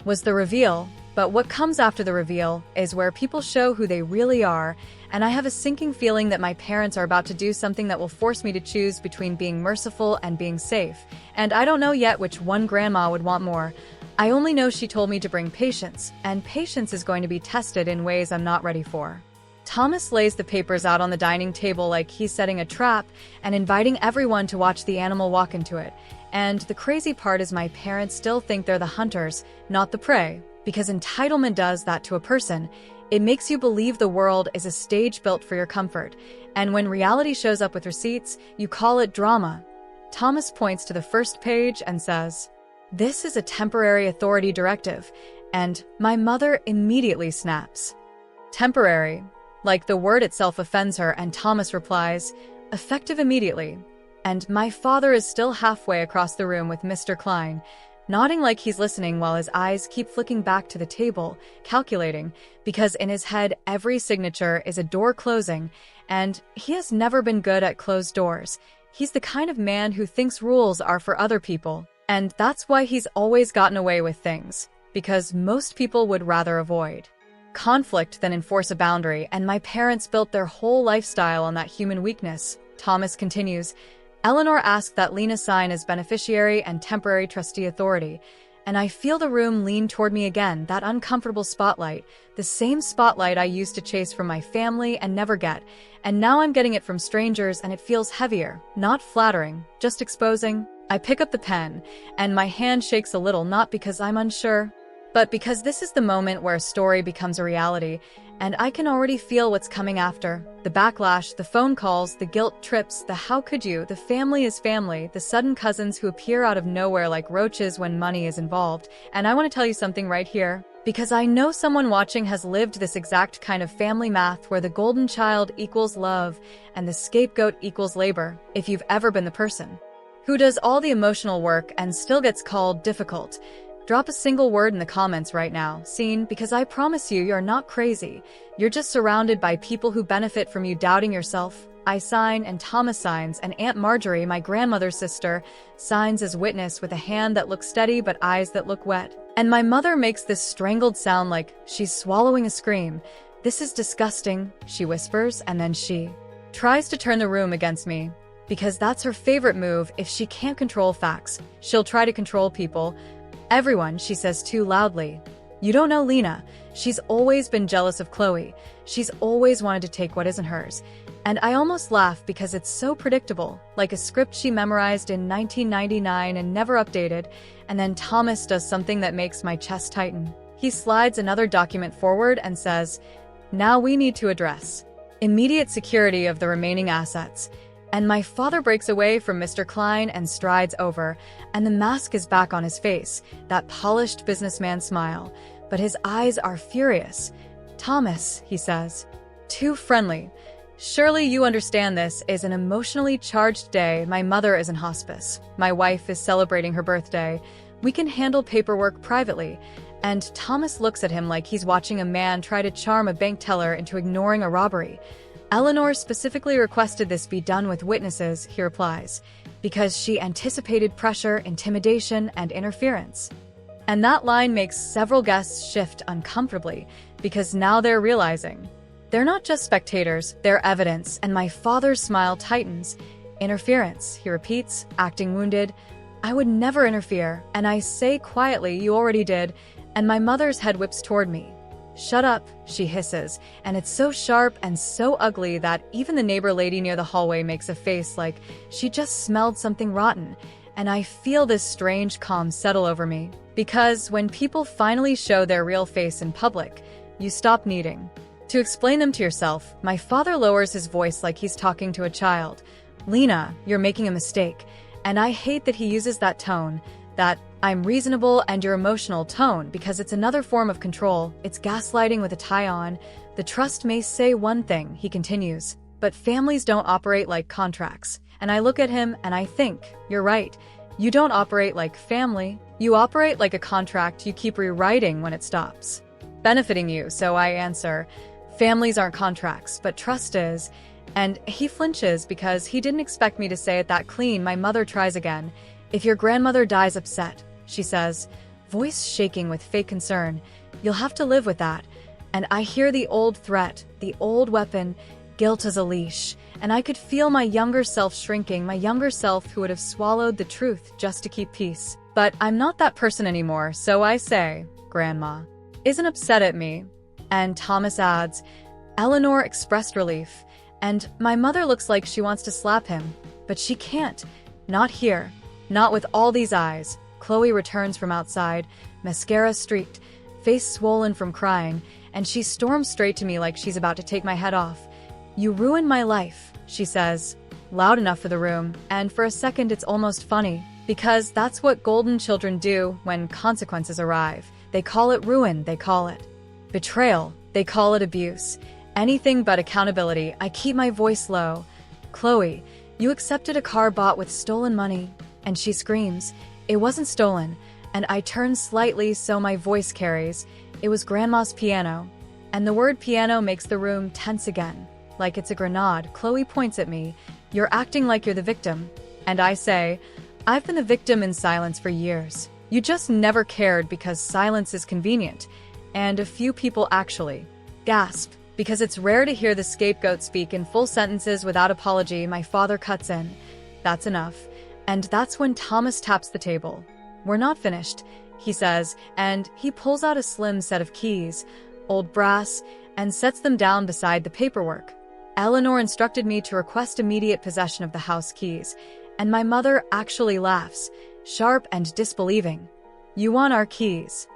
was the reveal. But what comes after the reveal is where people show who they really are, and I have a sinking feeling that my parents are about to do something that will force me to choose between being merciful and being safe. And I don't know yet which one Grandma would want more. I only know she told me to bring patience, and patience is going to be tested in ways I'm not ready for. Thomas lays the papers out on the dining table like he's setting a trap and inviting everyone to watch the animal walk into it. And the crazy part is my parents still think they're the hunters, not the prey, because entitlement does that to a person. It makes you believe the world is a stage built for your comfort, and when reality shows up with receipts, you call it drama. Thomas points to the first page and says, "This is a temporary authority directive," and my mother immediately snaps. Temporary. Like the word itself offends her, and Thomas replies, "Effective immediately." And my father is still halfway across the room with Mr. Klein, nodding like he's listening while his eyes keep flicking back to the table, calculating, because in his head every signature is a door closing, and he has never been good at closed doors. He's the kind of man who thinks rules are for other people, and that's why he's always gotten away with things, because most people would rather avoid conflict than enforce a boundary, and my parents built their whole lifestyle on that human weakness. Thomas continues, "Eleanor asked that Lena sign as beneficiary and temporary trustee authority, and I feel the room lean toward me again, that uncomfortable spotlight, the same spotlight I used to chase from my family and never get, and now I'm getting it from strangers, and it feels heavier, not flattering, just exposing." I pick up the pen, and my hand shakes a little, not because I'm unsure, but because this is the moment where a story becomes a reality, and I can already feel what's coming after. The backlash, the phone calls, the guilt trips, the how could you, the family is family, the sudden cousins who appear out of nowhere like roaches when money is involved. And I want to tell you something right here, because I know someone watching has lived this exact kind of family math where the golden child equals love and the scapegoat equals labor, if you've ever been the person who does all the emotional work and still gets called difficult. Drop a single word in the comments right now, scene, because I promise you, you're not crazy. You're just surrounded by people who benefit from you doubting yourself. I sign, and Thomas signs, and Aunt Marjorie, my grandmother's sister, signs as witness with a hand that looks steady but eyes that look wet. And my mother makes this strangled sound like she's swallowing a scream. "This is disgusting," she whispers, and then she tries to turn the room against me. Because that's her favorite move. If she can't control facts, she'll try to control people. "Everyone," she says too loudly. "You don't know Lena. She's always been jealous of Chloe. She's always wanted to take what isn't hers." And I almost laugh because it's so predictable, like a script she memorized in 1999 and never updated. And then Thomas does something that makes my chest tighten. He slides another document forward and says, "Now we need to address immediate security of the remaining assets." And my father breaks away from Mr. Klein and strides over, and the mask is back on his face, that polished businessman smile, but his eyes are furious. "Thomas," he says, too friendly, "surely you understand this is an emotionally charged day. My mother is in hospice. My wife is celebrating her birthday. We can handle paperwork privately." And Thomas looks at him like he's watching a man try to charm a bank teller into ignoring a robbery. "Eleanor specifically requested this be done with witnesses," he replies, "because she anticipated pressure, intimidation, and interference." And that line makes several guests shift uncomfortably, because now they're realizing they're not just spectators, they're evidence, and my father's smile tightens. "Interference," he repeats, acting wounded. "I would never interfere," and I say quietly, "You already did," and my mother's head whips toward me. "Shut up," she hisses, and it's so sharp and so ugly that even the neighbor lady near the hallway makes a face like she just smelled something rotten. And I feel this strange calm settle over me, because when people finally show their real face in public, you stop needing to explain them to yourself. My father lowers his voice like he's talking to a child. "Lena, you're making a mistake." And I hate that he uses that tone, that "I'm reasonable and you're emotional" tone, because it's another form of control. It's gaslighting with a tie on. The trust may say one thing, he continues, but families don't operate like contracts. And I look at him and I think, you're right. You don't operate like family. You operate like a contract you keep rewriting when it stops benefiting you. So I answer, families aren't contracts, but trust is. And he flinches because he didn't expect me to say it that clean. My mother tries again. If your grandmother dies upset, she says, voice shaking with fake concern, you'll have to live with that. And I hear the old threat, the old weapon, guilt as a leash. And I could feel my younger self shrinking, my younger self who would have swallowed the truth just to keep peace. But I'm not that person anymore, so I say, Grandma isn't upset at me. And Thomas adds, Eleanor expressed relief. And my mother looks like she wants to slap him, but she can't. Not here. Not with all these eyes. Chloe returns from outside, mascara streaked, face swollen from crying, and she storms straight to me like she's about to take my head off. You ruined my life, she says, loud enough for the room, and for a second it's almost funny, because that's what golden children do when consequences arrive. They call it ruin, they call it betrayal, they call it abuse. Anything but accountability. I keep my voice low. Chloe, you accepted a car bought with stolen money. And she screams, it wasn't stolen. And I turn slightly so my voice carries. It was Grandma's piano. And the word piano makes the room tense again, like it's a grenade. Chloe points at me. You're acting like you're the victim. And I say, I've been the victim in silence for years. You just never cared because silence is convenient. And a few people actually gasp, because it's rare to hear the scapegoat speak in full sentences without apology. My father cuts in. That's enough. And that's when Thomas taps the table. We're not finished, he says, and he pulls out a slim set of keys, old brass, and sets them down beside the paperwork. Eleanor instructed me to request immediate possession of the house keys, and my mother actually laughs, sharp and disbelieving. You want our keys?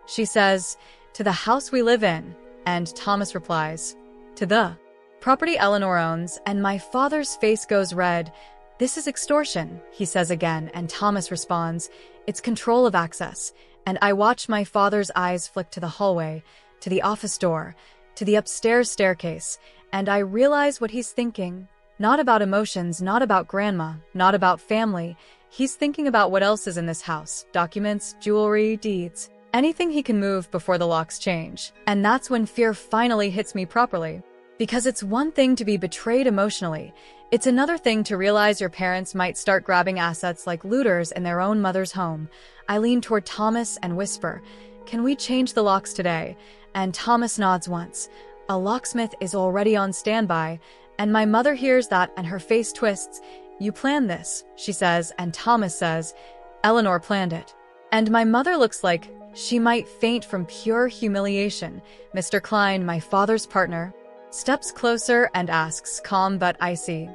She says, to the house we live in, and Thomas replies, to the property Eleanor owns, and my father's face goes red. This is extortion, he says again, and Thomas responds, it's control of access. And I watch my father's eyes flick to the hallway, to the office door, to the upstairs staircase, and I realize what he's thinking. Not about emotions, not about grandma, not about family. He's thinking about what else is in this house. Documents, jewelry, deeds. Anything he can move before the locks change. And that's when fear finally hits me properly. Because it's one thing to be betrayed emotionally. It's another thing to realize your parents might start grabbing assets like looters in their own mother's home. I lean toward Thomas and whisper, can we change the locks today? And Thomas nods once. A locksmith is already on standby, and my mother hears that and her face twists. You planned this, she says, and Thomas says, Eleanor planned it. And my mother looks like she might faint from pure humiliation. Mr. Klein, my father's partner, steps closer and asks, calm but icy,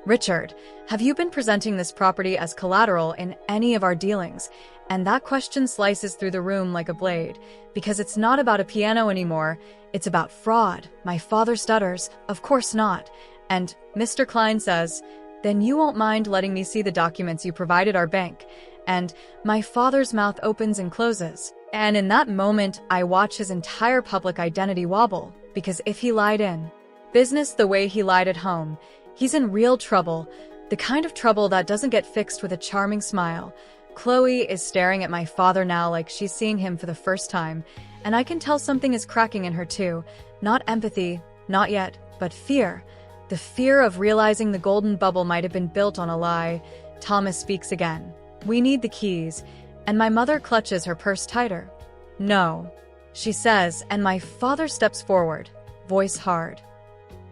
Richard, have you been presenting this property as collateral in any of our dealings? And that question slices through the room like a blade, because it's not about a piano anymore, it's about fraud. My father stutters, of course not. And Mr. Klein says, then you won't mind letting me see the documents you provided our bank. And my father's mouth opens and closes. And in that moment, I watch his entire public identity wobble, because if he lied in business the way he lied at home, he's in real trouble, the kind of trouble that doesn't get fixed with a charming smile. Chloe is staring at my father now like she's seeing him for the first time, and I can tell something is cracking in her too. Not empathy, not yet, but fear. The fear of realizing the golden bubble might have been built on a lie. Thomas speaks again. We need the keys, and my mother clutches her purse tighter. No, she says, and my father steps forward, voice hard.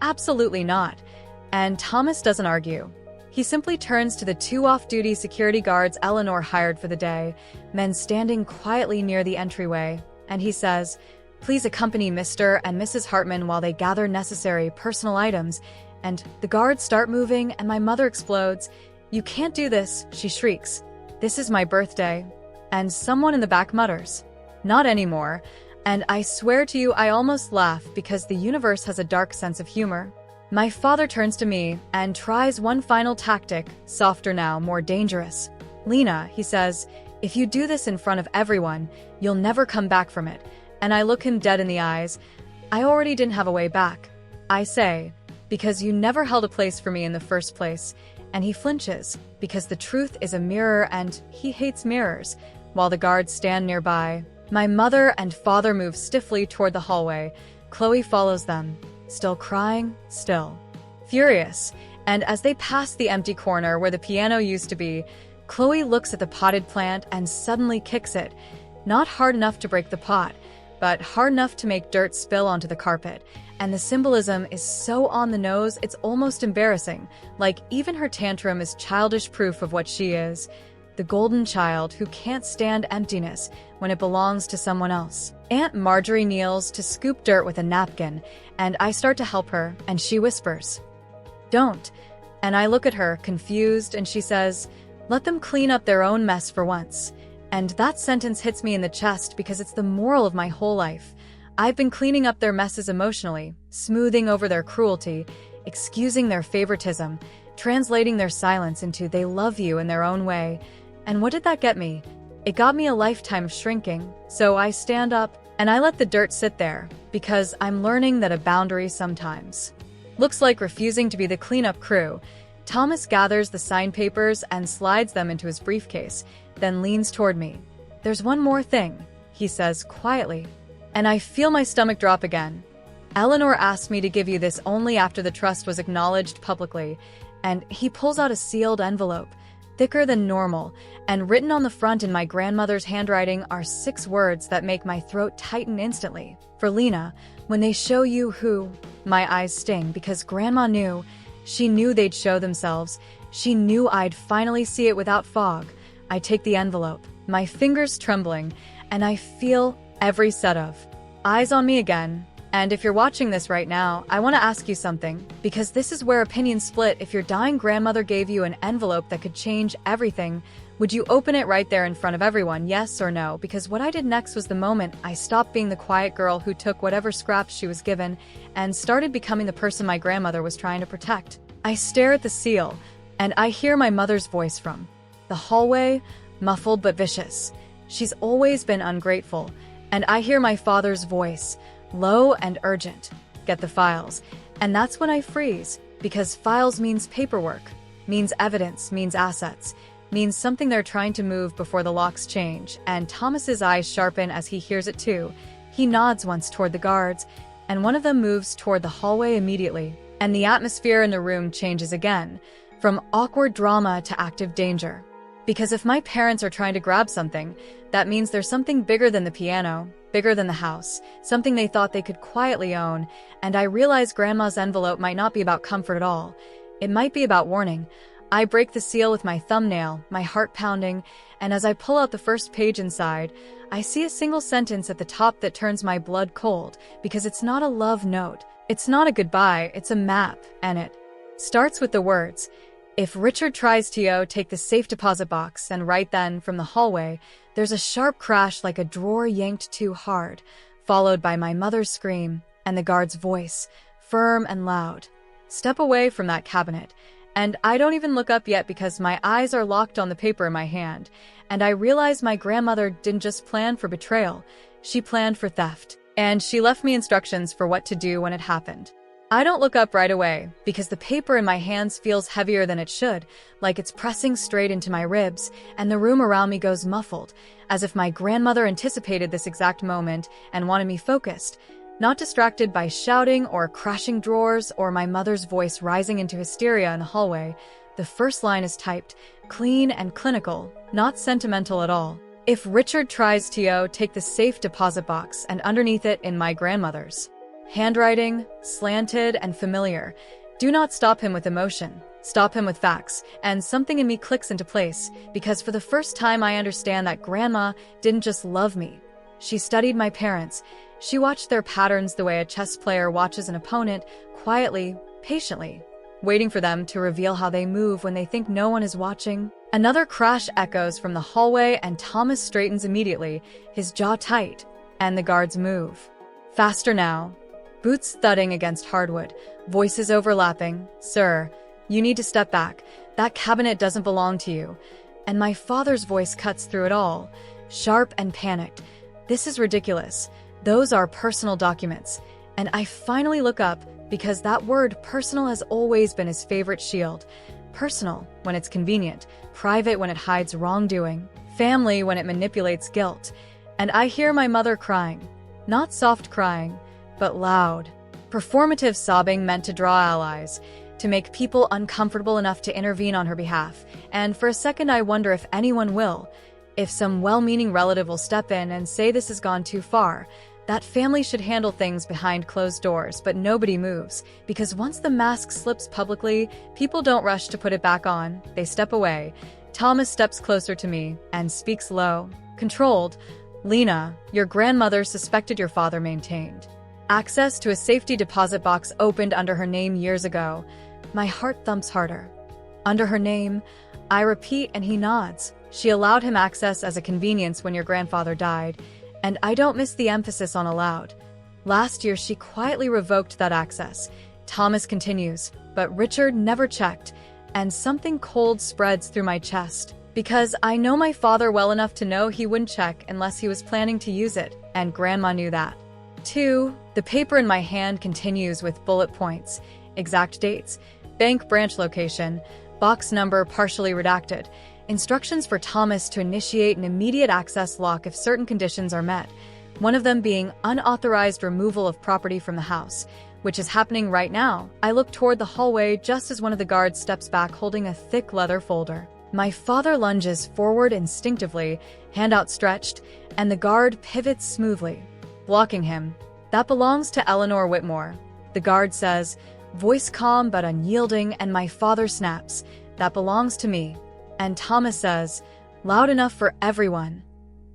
Absolutely not. And Thomas doesn't argue. He simply turns to the two off-duty security guards Eleanor hired for the day, men standing quietly near the entryway, and he says, please accompany Mr. and Mrs. Hartman while they gather necessary personal items. And the guards start moving, and my mother explodes. You can't do this, she shrieks. This is my birthday. And someone in the back mutters, not anymore. And I swear to you, I almost laugh because the universe has a dark sense of humor. My father turns to me and tries one final tactic, softer now, more dangerous. "Lena," he says, "if you do this in front of everyone, you'll never come back from it." And I look him dead in the eyes. I already didn't have a way back. I say, "Because you never held a place for me in the first place." And he flinches, because the truth is a mirror and he hates mirrors, while the guards stand nearby. My mother and father move stiffly toward the hallway. Chloe follows them, still crying, still furious. And as they pass the empty corner where the piano used to be, Chloe looks at the potted plant and suddenly kicks it. Not hard enough to break the pot, but hard enough to make dirt spill onto the carpet. And the symbolism is so on the nose, it's almost embarrassing. Like, even her tantrum is childish proof of what she is. The golden child who can't stand emptiness when it belongs to someone else. Aunt Marjorie kneels to scoop dirt with a napkin, and I start to help her, and she whispers, "Don't." And I look at her, confused, and she says, "Let them clean up their own mess for once." And that sentence hits me in the chest because it's the moral of my whole life. I've been cleaning up their messes emotionally, smoothing over their cruelty, excusing their favoritism, translating their silence into "they love you" in their own way. And what did that get me? It got me a lifetime of shrinking. So I stand up, and I let the dirt sit there, because I'm learning that a boundary sometimes looks like refusing to be the cleanup crew. Thomas gathers the signed papers and slides them into his briefcase, then leans toward me. "There's one more thing," he says quietly. And I feel my stomach drop again. "Eleanor asked me to give you this only after the trust was acknowledged publicly." And he pulls out a sealed envelope, thicker than normal, and written on the front in my grandmother's handwriting are 6 words that make my throat tighten instantly. "For Lena, when they show you who..." My eyes sting because Grandma knew. She knew they'd show themselves. She knew I'd finally see it without fog. I take the envelope, my fingers trembling, and I feel every set of eyes on me again. And if you're watching this right now, I want to ask you something, because this is where opinions split. If your dying grandmother gave you an envelope that could change everything, would you open it right there in front of everyone, yes or no? Because what I did next was the moment I stopped being the quiet girl who took whatever scraps she was given and started becoming the person my grandmother was trying to protect. I stare at the seal, and I hear my mother's voice from the hallway, muffled but vicious. She's always been ungrateful. And I hear my father's voice, low and urgent, "Get the files." And that's when I freeze, because files means paperwork, means evidence, means assets, means something they're trying to move before the locks change. And Thomas's eyes sharpen as he hears it too. He nods once toward the guards, and one of them moves toward the hallway immediately. And the atmosphere in the room changes again, from awkward drama to active danger. Because if my parents are trying to grab something, that means there's something bigger than the piano, bigger than the house, something they thought they could quietly own. And I realize Grandma's envelope might not be about comfort at all. It might be about warning. I break the seal with my thumbnail, my heart pounding, and as I pull out the first page inside, I see a single sentence at the top that turns my blood cold, because it's not a love note. It's not a goodbye, it's a map, and it starts with the words, "If Richard tries to take the safe deposit box," and right then, from the hallway, there's a sharp crash like a drawer yanked too hard, followed by my mother's scream and the guard's voice, firm and loud, "Step away from that cabinet." And I don't even look up yet because my eyes are locked on the paper in my hand, and I realize my grandmother didn't just plan for betrayal, she planned for theft, and she left me instructions for what to do when it happened. I don't look up right away, because the paper in my hands feels heavier than it should, like it's pressing straight into my ribs, and the room around me goes muffled, as if my grandmother anticipated this exact moment and wanted me focused, not distracted by shouting or crashing drawers or my mother's voice rising into hysteria in the hallway. The first line is typed, clean and clinical, not sentimental at all. "If Richard tries to take the safe deposit box," and underneath it in my grandmother's handwriting, slanted and familiar, "Do not stop him with emotion. Stop him with facts." And something in me clicks into place, because for the first time I understand that Grandma didn't just love me. She studied my parents. She watched their patterns the way a chess player watches an opponent, quietly, patiently, waiting for them to reveal how they move when they think no one is watching. Another crash echoes from the hallway, and Thomas straightens immediately, his jaw tight, and the guards move. Faster now. Boots thudding against hardwood, voices overlapping. "Sir, you need to step back. That cabinet doesn't belong to you." And my father's voice cuts through it all, sharp and panicked. "This is ridiculous. Those are personal documents." And I finally look up, because that word personal has always been his favorite shield. Personal when it's convenient, private when it hides wrongdoing, family when it manipulates guilt. And I hear my mother crying. Not soft crying, but loud. Performative sobbing meant to draw allies, to make people uncomfortable enough to intervene on her behalf. And for a second I wonder if anyone will, if some well-meaning relative will step in and say this has gone too far. That family should handle things behind closed doors, but nobody moves, because once the mask slips publicly, people don't rush to put it back on. They step away. Thomas steps closer to me and speaks low, controlled. "Lena, your grandmother suspected your father maintained access to a safety deposit box opened under her name years ago." My heart thumps harder. "Under her name?" I repeat, and he nods. "She allowed him access as a convenience when your grandfather died." And I don't miss the emphasis on allowed. "Last year, she quietly revoked that access." Thomas continues, "But Richard never checked." And something cold spreads through my chest, because I know my father well enough to know he wouldn't check unless he was planning to use it, and Grandma knew that. 2. The paper in my hand continues with bullet points, exact dates, bank branch location, box number partially redacted, instructions for Thomas to initiate an immediate access lock if certain conditions are met, one of them being unauthorized removal of property from the house, which is happening right now. I look toward the hallway just as one of the guards steps back holding a thick leather folder. My father lunges forward instinctively, hand outstretched, and the guard pivots smoothly, blocking him. "That belongs to Eleanor Whitmore," the guard says, voice calm but unyielding, and my father snaps, "That belongs to me." And Thomas says, loud enough for everyone,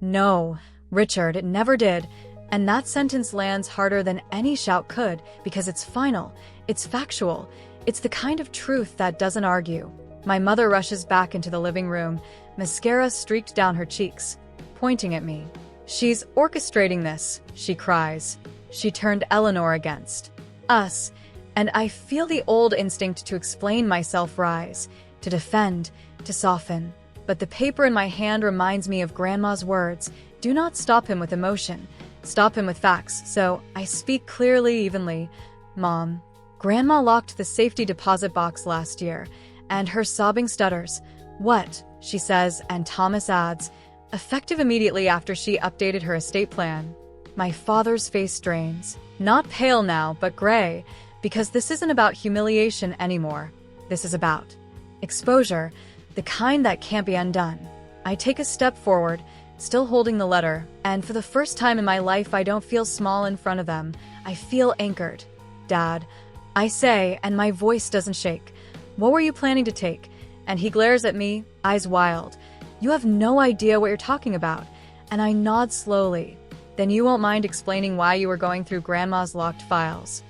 "No, Richard, it never did." And that sentence lands harder than any shout could, because it's final, it's factual, it's the kind of truth that doesn't argue. My mother rushes back into the living room, mascara streaked down her cheeks, pointing at me. "She's orchestrating this," she cries. She turned Eleanor against us, and I feel the old instinct to explain myself rise, to defend, to soften. But the paper in my hand reminds me of Grandma's words, "Do not stop him with emotion, stop him with facts." So I speak clearly, evenly. "Mom, Grandma locked the safety deposit box last year," and her sobbing stutters. "What?" she says, and Thomas adds, "Effective immediately after she updated her estate plan." My father's face strains, not pale now, but gray, because this isn't about humiliation anymore. This is about exposure, the kind that can't be undone. I take a step forward, still holding the letter, and for the first time in my life I don't feel small in front of them. I feel anchored. "Dad," I say, and my voice doesn't shake, "what were you planning to take?" And he glares at me, eyes wild. "You have no idea what you're talking about." And I nod slowly. "Then you won't mind explaining why you were going through Grandma's locked files."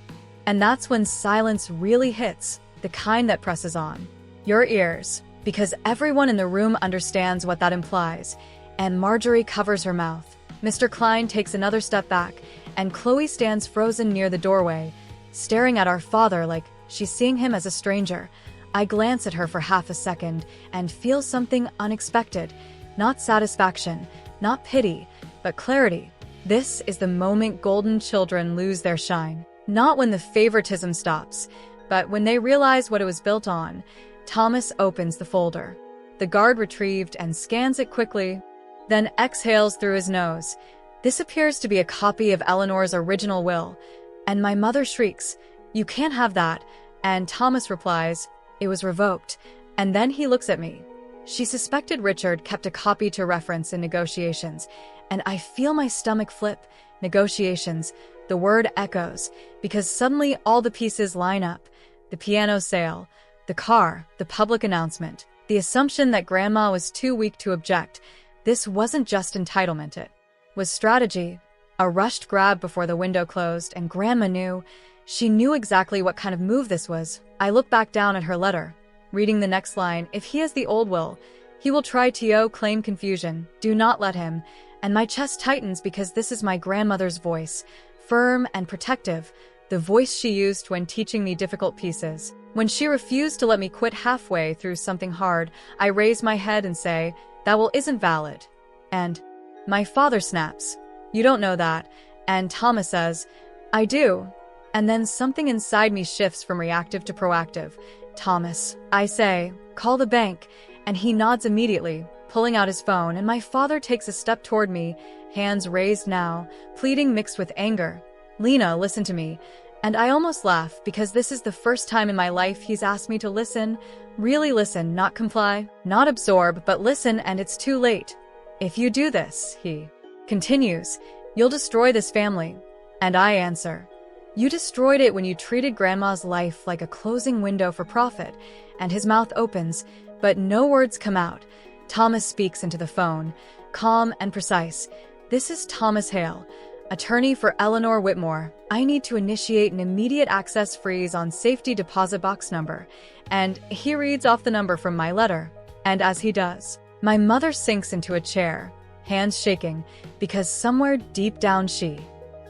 And that's when silence really hits, the kind that presses on your ears, because everyone in the room understands what that implies, and Marjorie covers her mouth. Mr. Klein takes another step back, and Chloe stands frozen near the doorway, staring at our father like she's seeing him as a stranger. I glance at her for half a second and feel something unexpected. Not satisfaction, not pity, but clarity. This is the moment golden children lose their shine. Not when the favoritism stops, but when they realize what it was built on. Thomas opens the folder. The guard retrieved and scans it quickly, then exhales through his nose. This appears to be a copy of Eleanor's original will, and my mother shrieks, "You can't have that," and Thomas replies, "It was revoked." And then he looks at me. She suspected Richard kept a copy to reference in negotiations, and I feel my stomach flip. Negotiations, the word echoes, because suddenly all the pieces line up. The piano sale, the car, the public announcement, the assumption that Grandma was too weak to object. This wasn't just entitlement, it was strategy. A rushed grab before the window closed, and Grandma knew. She knew exactly what kind of move this was. I look back down at her letter, reading the next line. "If he has the old will, he will try to claim confusion. Do not let him." And my chest tightens because this is my grandmother's voice, firm and protective, the voice she used when teaching me difficult pieces. When she refused to let me quit halfway through something hard, I raise my head and say, "That will isn't valid." And my father snaps, "You don't know that." And Thomas says, "I do." And then something inside me shifts from reactive to proactive. "Thomas," I say, "call the bank." And he nods immediately, pulling out his phone, and my father takes a step toward me, hands raised now, pleading mixed with anger. "Lena, listen to me." And I almost laugh, because this is the first time in my life he's asked me to listen. Really listen, not comply, not absorb, but listen, and it's too late. "If you do this," he continues, "you'll destroy this family." And I answer, "You destroyed it when you treated Grandma's life like a closing window for profit." And his mouth opens, but no words come out. Thomas speaks into the phone, calm and precise. "This is Thomas Hale, attorney for Eleanor Whitmore. I need to initiate an immediate access freeze on safety deposit box number." And he reads off the number from my letter. And as he does, my mother sinks into a chair, hands shaking, because somewhere deep down she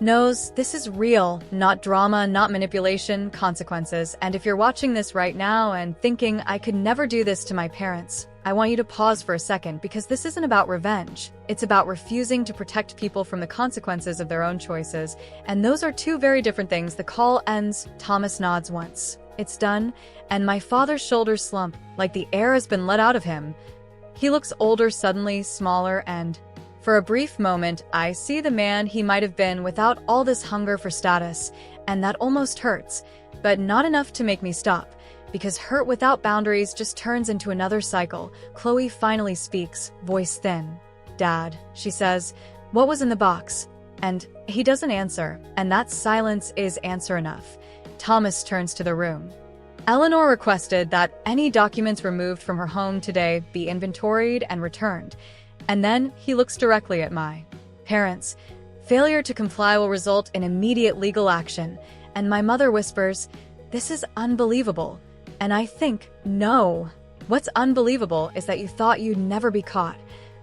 knows this is real, not drama, not manipulation, consequences. And if you're watching this right now and thinking, "I could never do this to my parents," I want you to pause for a second, because this isn't about revenge. It's about refusing to protect people from the consequences of their own choices. And those are two very different things. The call ends. Thomas nods once. It's done. And my father's shoulders slump, like the air has been let out of him. He looks older suddenly, smaller, and for a brief moment, I see the man he might have been without all this hunger for status. And that almost hurts, but not enough to make me stop. Because hurt without boundaries just turns into another cycle. Chloe finally speaks, voice thin. "Dad," she says, "what was in the box?" And he doesn't answer, and that silence is answer enough. Thomas turns to the room. "Eleanor requested that any documents removed from her home today be inventoried and returned." And then he looks directly at my parents. "Failure to comply will result in immediate legal action." And my mother whispers, "This is unbelievable." And I think, no. What's unbelievable is that you thought you'd never be caught.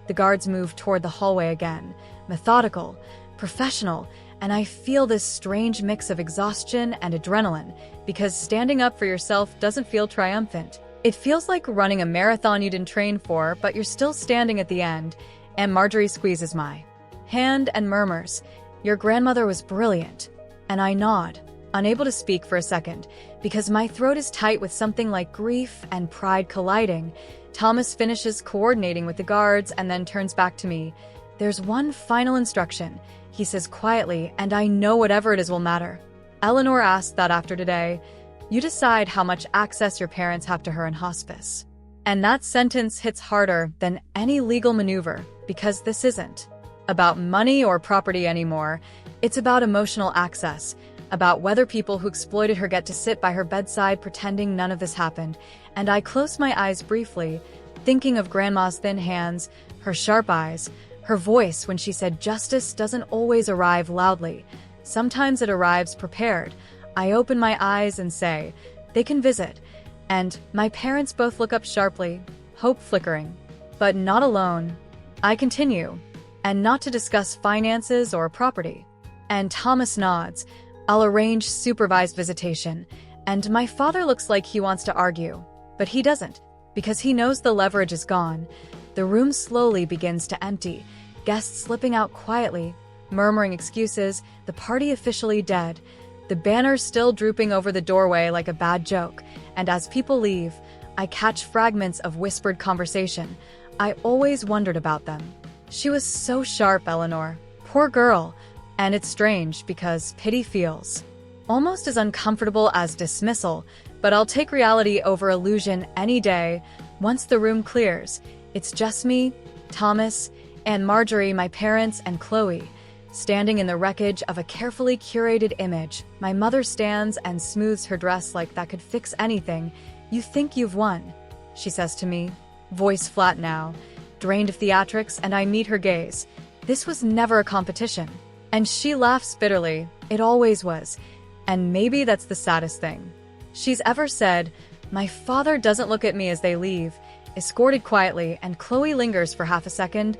The guards move toward the hallway again, methodical, professional, and I feel this strange mix of exhaustion and adrenaline, because standing up for yourself doesn't feel triumphant. It feels like running a marathon you didn't train for, but you're still standing at the end. And Marjorie squeezes my hand and murmurs, "Your grandmother was brilliant." And I nod, unable to speak for a second, because my throat is tight with something like grief and pride colliding. Thomas finishes coordinating with the guards and then turns back to me. "There's one final instruction," he says quietly, "and I know whatever it is will matter. Eleanor asked that after today, you decide how much access your parents have to her in hospice." And that sentence hits harder than any legal maneuver, because this isn't about money or property anymore. It's about emotional access, about whether people who exploited her get to sit by her bedside pretending none of this happened. And I close my eyes briefly, thinking of Grandma's thin hands, her sharp eyes, her voice when she said justice doesn't always arrive loudly. Sometimes it arrives prepared. I open my eyes and say, "They can visit." And my parents both look up sharply, hope flickering. But not alone. I continue, "And not to discuss finances or property." And Thomas nods, "I'll arrange supervised visitation." And my father looks like he wants to argue, but he doesn't, because he knows the leverage is gone. The room slowly begins to empty, guests slipping out quietly, murmuring excuses, the party officially dead, the banners still drooping over the doorway like a bad joke. And as people leave, I catch fragments of whispered conversation. I always wondered about them. "She was so sharp, Eleanor. Poor girl." And it's strange, because pity feels almost as uncomfortable as dismissal, but I'll take reality over illusion any day. Once the room clears, it's just me, Thomas, and Marjorie, my parents, and Chloe, standing in the wreckage of a carefully curated image. My mother stands and smooths her dress like that could fix anything. "You think you've won," she says to me, voice flat now, drained of theatrics, and I meet her gaze. "This was never a competition." And she laughs bitterly. "It always was. And maybe that's the saddest thing she's ever said." My father doesn't look at me as they leave, escorted quietly, and Chloe lingers for half a second,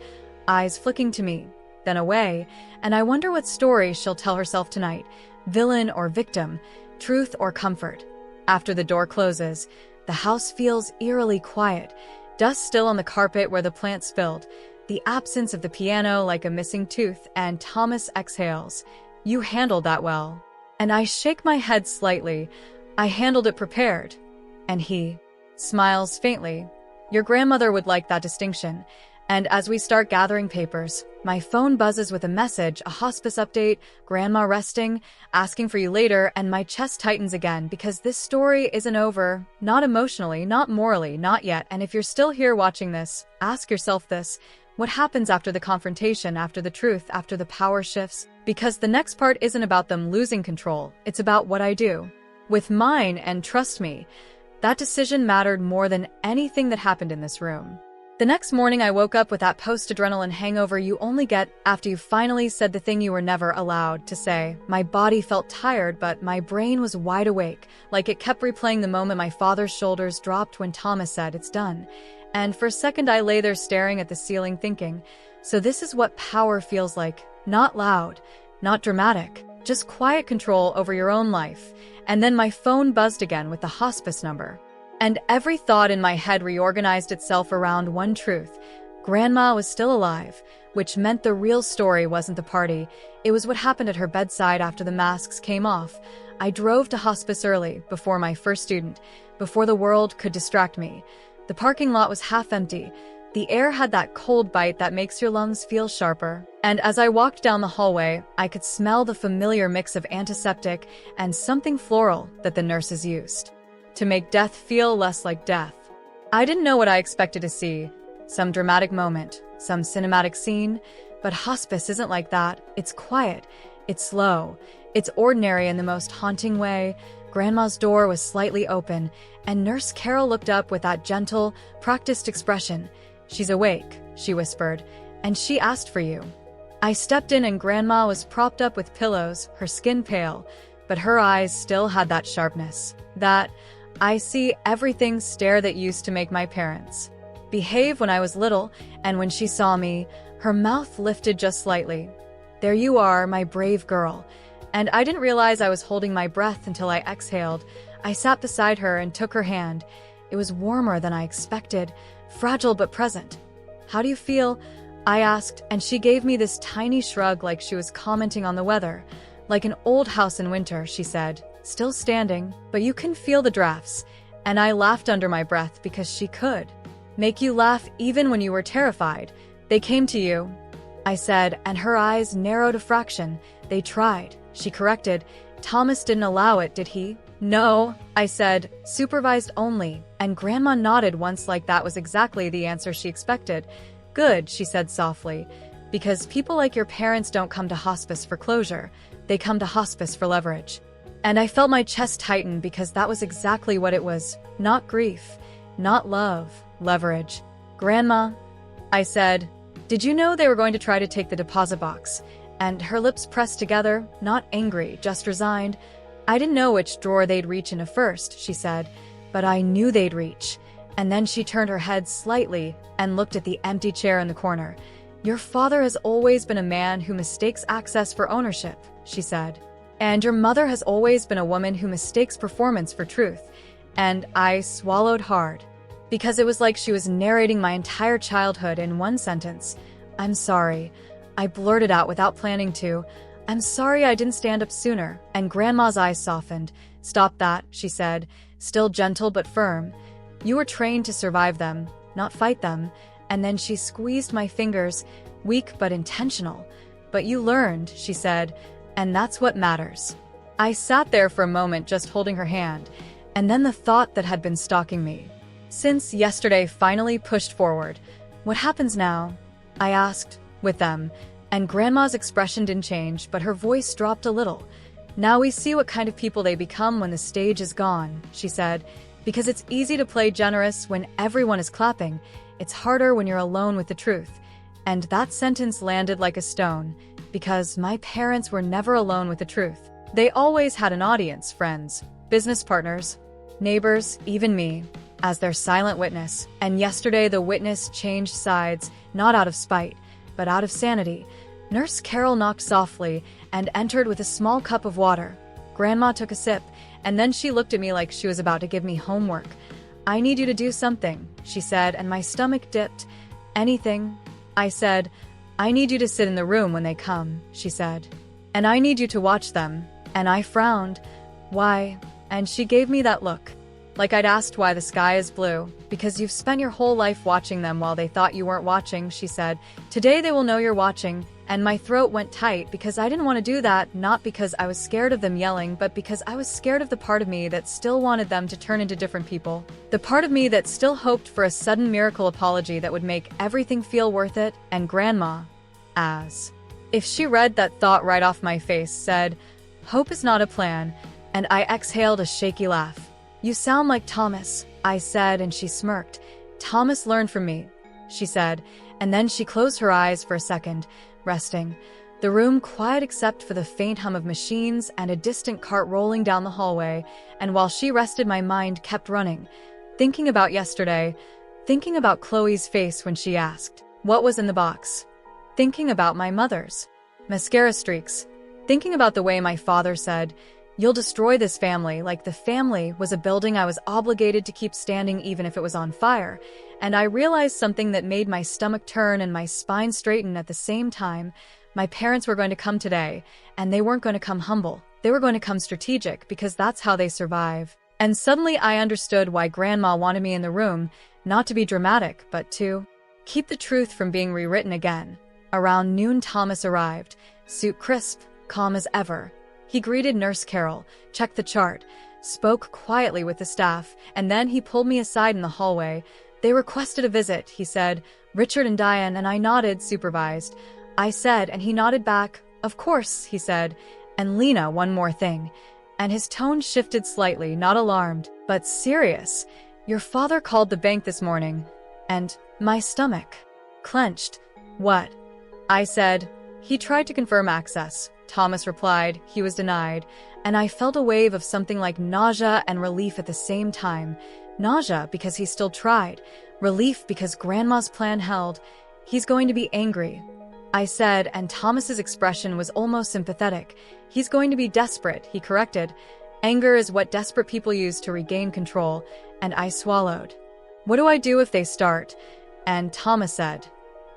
eyes flicking to me, then away, and I wonder what story she'll tell herself tonight. villain or victim, truth or comfort. After the door closes, the house feels eerily quiet, dust still on the carpet where the plant spilled, the absence of the piano like a missing tooth, and Thomas exhales. "You handled that well." And I shake my head slightly. "I handled it prepared." And he smiles faintly. "Your grandmother would like that distinction." And as we start gathering papers, my phone buzzes with a message, a hospice update, grandma resting, asking for you later, and my chest tightens again because this story isn't over. Not emotionally, not morally, not yet. And if you're still here watching this, ask yourself this: what happens after the confrontation, after the truth, after the power shifts? Because the next part isn't about them losing control, it's about what I do with mine, and trust me, that decision mattered more than anything that happened in this room. The next morning, I woke up with that post-adrenaline hangover you only get after you finally said the thing you were never allowed to say. My body felt tired, but my brain was wide awake, like it kept replaying the moment my father's shoulders dropped when Thomas said, "It's done." And for a second, I lay there staring at the ceiling thinking, so this is what power feels like. Not loud, not dramatic, just quiet control over your own life. And then my phone buzzed again with the hospice number. And every thought in my head reorganized itself around one truth. Grandma was still alive, which meant the real story wasn't the party. It was what happened at her bedside after the masks came off. I drove to hospice early, before my first student, before the world could distract me. The parking lot was half empty. The air had that cold bite that makes your lungs feel sharper. And as I walked down the hallway, I could smell the familiar mix of antiseptic and something floral that the nurses used to make death feel less like death. I didn't know what I expected to see. Some dramatic moment, some cinematic scene, but hospice isn't like that. It's quiet, it's slow, it's ordinary in the most haunting way. Grandma's door was slightly open, and Nurse Carol looked up with that gentle, practiced expression. "She's awake," she whispered, "and she asked for you." I stepped in and Grandma was propped up with pillows, her skin pale, but her eyes still had that sharpness. That I see everything stare that used to make my parents behave when I was little, and when she saw me, her mouth lifted just slightly. "There you are, my brave girl." And I didn't realize I was holding my breath until I exhaled. I sat beside her and took her hand. It was warmer than I expected, fragile but present. "How do you feel?" I asked, and she gave me this tiny shrug like she was commenting on the weather. "Like an old house in winter," she said. "Still standing, but you can feel the drafts." And I laughed under my breath because she could make you laugh even when you were terrified. "They came to you," I said, and her eyes narrowed a fraction. "They tried," she corrected. "Thomas didn't allow it, did he?" "No," I said, "supervised only." And Grandma nodded once like that was exactly the answer she expected. "Good," she said softly, "because people like your parents don't come to hospice for closure. They come to hospice for leverage." And I felt my chest tighten because that was exactly what it was. Not grief, not love, leverage. "Grandma," I said, "did you know they were going to try to take the deposit box?" And her lips pressed together, not angry, just resigned. "I didn't know which drawer they'd reach in first," she said, "but I knew they'd reach." And then she turned her head slightly and looked at the empty chair in the corner. "Your father has always been a man who mistakes access for ownership," she said. "And your mother has always been a woman who mistakes performance for truth." And I swallowed hard, because it was like she was narrating my entire childhood in one sentence. "I'm sorry," I blurted out without planning to. "I'm sorry I didn't stand up sooner." And Grandma's eyes softened. "Stop that," she said, still gentle but firm. "You were trained to survive them, not fight them." And then she squeezed my fingers, weak but intentional. "But you learned," she said, "and that's what matters." I sat there for a moment just holding her hand, and then the thought that had been stalking me since yesterday finally pushed forward. "What happens now?" I asked, with them, and Grandma's expression didn't change, but her voice dropped a little. "Now we see what kind of people they become when the stage is gone," she said, "because it's easy to play generous when everyone is clapping. It's harder when you're alone with the truth." And that sentence landed like a stone, because my parents were never alone with the truth. They always had an audience, friends, business partners, neighbors, even me, as their silent witness. And yesterday the witness changed sides, not out of spite, but out of sanity. Nurse Carol knocked softly and entered with a small cup of water. Grandma took a sip, and then she looked at me like she was about to give me homework. "I need you to do something," she said, and my stomach dipped. "Anything?" I said. "I need you to sit in the room when they come," she said. "And I need you to watch them." And I frowned. "Why?" And she gave me that look. Like I'd asked why the sky is blue. "Because you've spent your whole life watching them while they thought you weren't watching," she said. "Today they will know you're watching." And my throat went tight because I didn't want to do that, not because I was scared of them yelling, but because I was scared of the part of me that still wanted them to turn into different people. The part of me that still hoped for a sudden miracle apology that would make everything feel worth it, and Grandma, as if she read that thought right off my face, said, "Hope is not a plan," and I exhaled a shaky laugh. "You sound like Thomas," I said, and she smirked. "Thomas learned from me," she said, and then she closed her eyes for a second, resting. The room quiet except for the faint hum of machines and a distant cart rolling down the hallway, and while she rested, my mind kept running, thinking about yesterday, thinking about Chloe's face when she asked, "What was in the box?" Thinking about my mother's mascara streaks, thinking about the way my father said, "You'll destroy this family," like the family was a building I was obligated to keep standing even if it was on fire. And I realized something that made my stomach turn and my spine straighten at the same time. My parents were going to come today, and they weren't going to come humble. They were going to come strategic, because that's how they survive. And suddenly I understood why Grandma wanted me in the room, not to be dramatic, but to keep the truth from being rewritten again. Around noon, Thomas arrived, suit crisp, calm as ever. He greeted Nurse Carol, checked the chart, spoke quietly with the staff, and then he pulled me aside in the hallway. "They requested a visit," he said. "Richard and Diane," and I nodded, supervised. I said, and he nodded back. "Of course," he said. "And Lena, one more thing." And his tone shifted slightly, not alarmed, but serious. "Your father called the bank this morning." And my stomach clenched. "What?" I said. "He tried to confirm access," Thomas replied. "He was denied." And I felt a wave of something like nausea and relief at the same time. Nausea because he still tried. Relief because Grandma's plan held. "He's going to be angry," I said, and Thomas's expression was almost sympathetic. "He's going to be desperate," he corrected. "Anger is what desperate people use to regain control." And I swallowed. "What do I do if they start?" And Thomas said,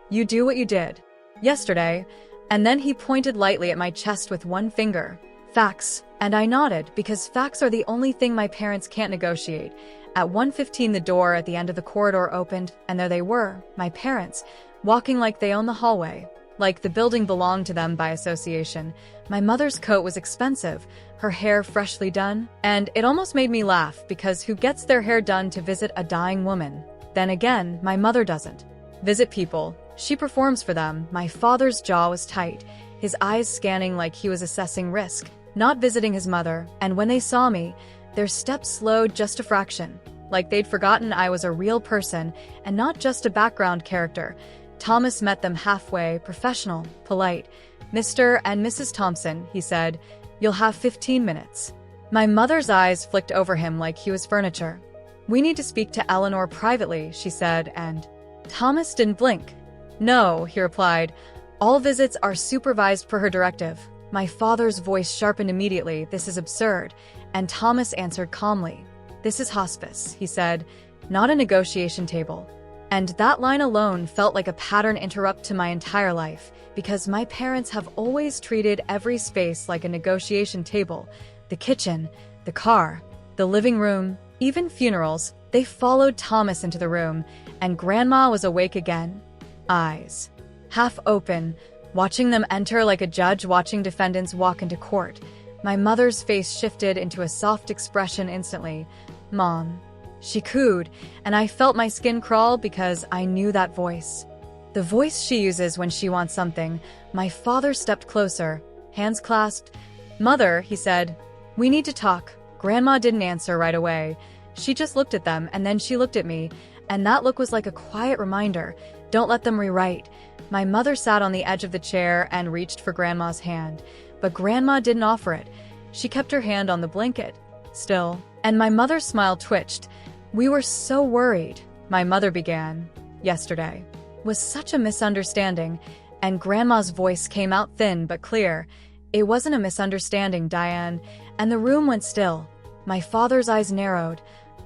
"You do what you did yesterday." And then he pointed lightly at my chest with one finger. "Facts." And I nodded, because facts are the only thing my parents can't negotiate. At 1:15, the door at the end of the corridor opened, and there they were, my parents, walking like they owned the hallway, like the building belonged to them by association. My mother's coat was expensive, her hair freshly done, and it almost made me laugh, because who gets their hair done to visit a dying woman? Then again, my mother doesn't visit people. She performs for them. My father's jaw was tight, his eyes scanning like he was assessing risk, not visiting his mother, and when they saw me, their steps slowed just a fraction, like they'd forgotten I was a real person and not just a background character. Thomas met them halfway, professional, polite. "Mr. and Mrs. Thompson," he said, "you'll have 15 minutes. My mother's eyes flicked over him like he was furniture. "We need to speak to Eleanor privately," she said, and Thomas didn't blink. "No," he replied. "All visits are supervised per her directive." My father's voice sharpened immediately. "This is absurd." And Thomas answered calmly. "This is hospice," he said, "not a negotiation table." And that line alone felt like a pattern interrupt to my entire life, because my parents have always treated every space like a negotiation table. The kitchen, the car, the living room, even funerals. They followed Thomas into the room, and Grandma was awake again, eyes half open, watching them enter like a judge watching defendants walk into court. My mother's face shifted into a soft expression instantly. "Mom," she cooed, and I felt my skin crawl because I knew that voice. The voice she uses when she wants something. My father stepped closer, hands clasped. "Mother," he said, "we need to talk." Grandma didn't answer right away. She just looked at them, and then she looked at me, and that look was like a quiet reminder. Don't let them rewrite. My mother sat on the edge of the chair and reached for Grandma's hand, but Grandma didn't offer it. She kept her hand on the blanket, still, and my mother's smile twitched. "We were so worried," my mother began. "Yesterday was such a misunderstanding," and Grandma's voice came out thin but clear. It wasn't a misunderstanding, Diane, and the room went still. My father's eyes narrowed.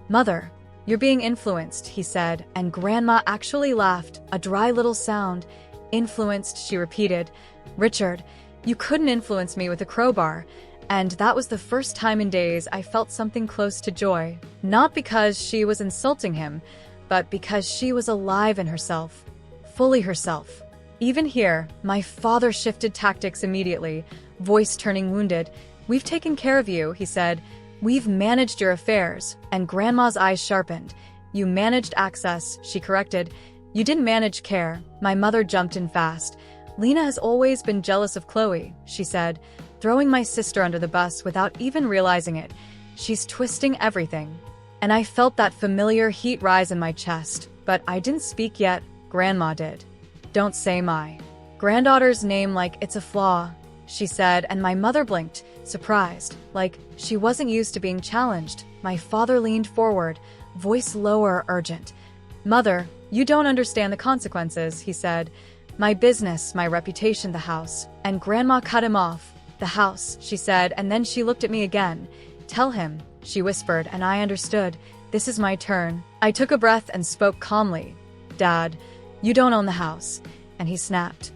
Mother, you're being influenced, he said, and Grandma actually laughed, a dry little sound. Influenced, she repeated. Richard, you couldn't influence me with a crowbar. And that was the first time in days I felt something close to joy. Not because she was insulting him, but because she was alive in herself. Fully herself. Even here, my father shifted tactics immediately, voice turning wounded. We've taken care of you, he said. We've managed your affairs. And Grandma's eyes sharpened. You managed access, she corrected. You didn't manage care. My mother jumped in fast. Lena has always been jealous of Chloe, she said, throwing my sister under the bus without even realizing it. She's twisting everything. And I felt that familiar heat rise in my chest, but I didn't speak yet. Grandma did. Don't say my granddaughter's name like it's a flaw, she said, and my mother blinked, surprised, like she wasn't used to being challenged. My father leaned forward, voice lower, urgent. Mother, you don't understand the consequences, he said. My business, my reputation, the house. And Grandma cut him off. The house, she said, and then she looked at me again. Tell him, she whispered, and I understood. This is my turn. I took a breath and spoke calmly. Dad, you don't own the house. And he snapped.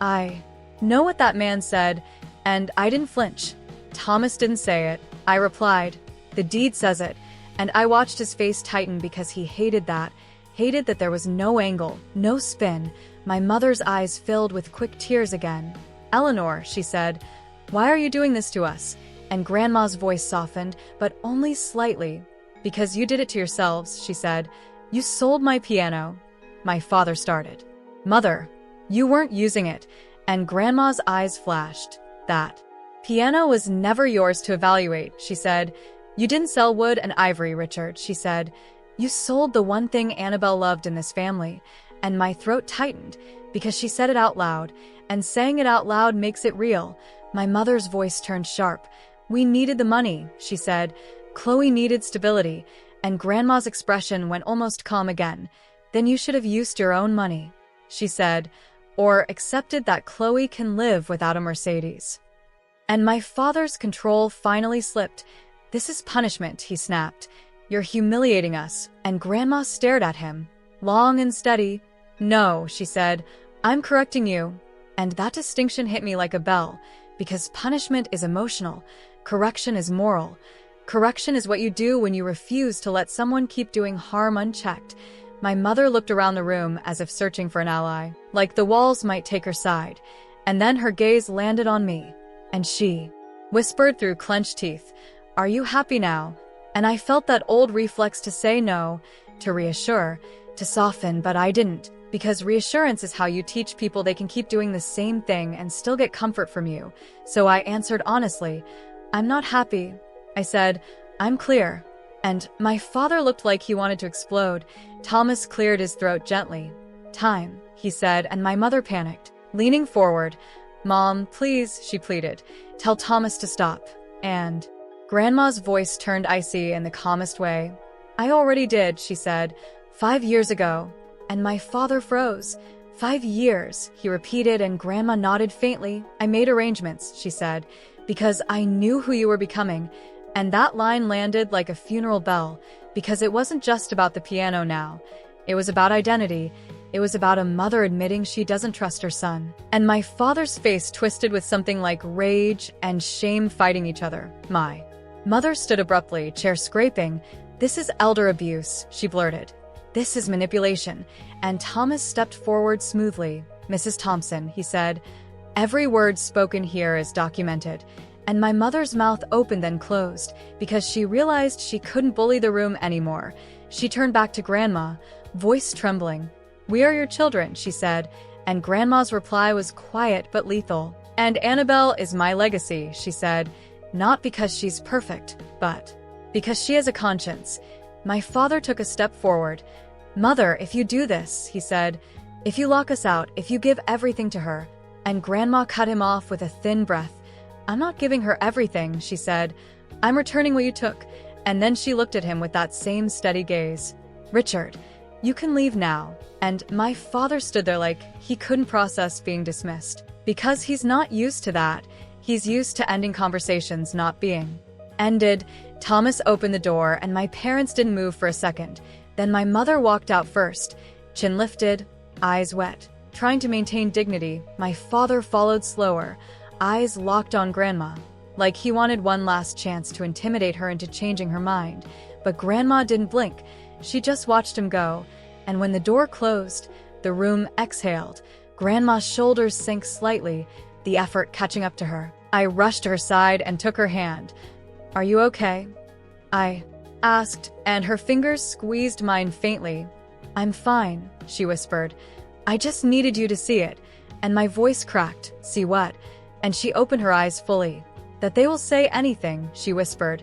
I know what that man said, and I didn't flinch. Thomas didn't say it. I replied. The deed says it. And I watched his face tighten because he hated that. Hated that there was no angle, no spin. My mother's eyes filled with quick tears again. Eleanor, she said, why are you doing this to us? And Grandma's voice softened, but only slightly. Because you did it to yourselves, she said. You sold my piano. My father started. Mother, you weren't using it. And Grandma's eyes flashed. That piano was never yours to evaluate, she said. You didn't sell wood and ivory, Richard, she said. You sold the one thing Annabelle loved in this family. And my throat tightened because she said it out loud, and saying it out loud makes it real. My mother's voice turned sharp. We needed the money, she said. Chloe needed stability, and Grandma's expression went almost calm again. Then you should have used your own money, she said, or accepted that Chloe can live without a Mercedes. And my father's control finally slipped. This is punishment, he snapped. You're humiliating us. And Grandma stared at him, long and steady. No, she said, I'm correcting you. And that distinction hit me like a bell, because punishment is emotional, correction is moral. Correction is what you do when you refuse to let someone keep doing harm unchecked. My mother looked around the room as if searching for an ally, like the walls might take her side. And then her gaze landed on me, and she whispered through clenched teeth, Are you happy now? And I felt that old reflex to say no, to reassure, to soften, but I didn't, because reassurance is how you teach people they can keep doing the same thing and still get comfort from you. So I answered honestly, I'm not happy. I said, I'm clear. And my father looked like he wanted to explode. Thomas cleared his throat gently. Time, he said, and my mother panicked, leaning forward. Mom, please, she pleaded, tell Thomas to stop. And Grandma's voice turned icy in the calmest way. I already did, she said, 5 years ago. And my father froze. 5 years, he repeated, and Grandma nodded faintly. I made arrangements, she said, because I knew who you were becoming. And that line landed like a funeral bell, because it wasn't just about the piano now. It was about identity. It was about a mother admitting she doesn't trust her son. And my father's face twisted with something like rage and shame fighting each other. My mother stood abruptly, chair scraping. This is elder abuse, she blurted. This is manipulation. And Thomas stepped forward smoothly. Mrs. Thompson, he said, every word spoken here is documented. And my mother's mouth opened then closed, because she realized she couldn't bully the room anymore. She turned back to Grandma, voice trembling. We are your children, she said, and Grandma's reply was quiet but lethal. And Annabelle is my legacy, she said, not because she's perfect, but because she has a conscience. My father took a step forward. Mother, if you do this, he said, if you lock us out, if you give everything to her. And Grandma cut him off with a thin breath. I'm not giving her everything, she said. I'm returning what you took. And then she looked at him with that same steady gaze. Richard, "You can leave now." And my father stood there like he couldn't process being dismissed. Because he's not used to that. He's used to ending conversations not being ended. Thomas opened the door and my parents didn't move for a second. Then my mother walked out first, chin lifted, eyes wet. Trying to maintain dignity, my father followed slower, eyes locked on Grandma, like he wanted one last chance to intimidate her into changing her mind. But Grandma didn't blink. She just watched him go, and when the door closed, the room exhaled. Grandma's shoulders sank slightly, the effort catching up to her. I rushed to her side and took her hand. "Are you okay?" I asked, and her fingers squeezed mine faintly. "I'm fine," she whispered. "I just needed you to see it." And my voice cracked. "See what?" And she opened her eyes fully. "That they will say anything," she whispered.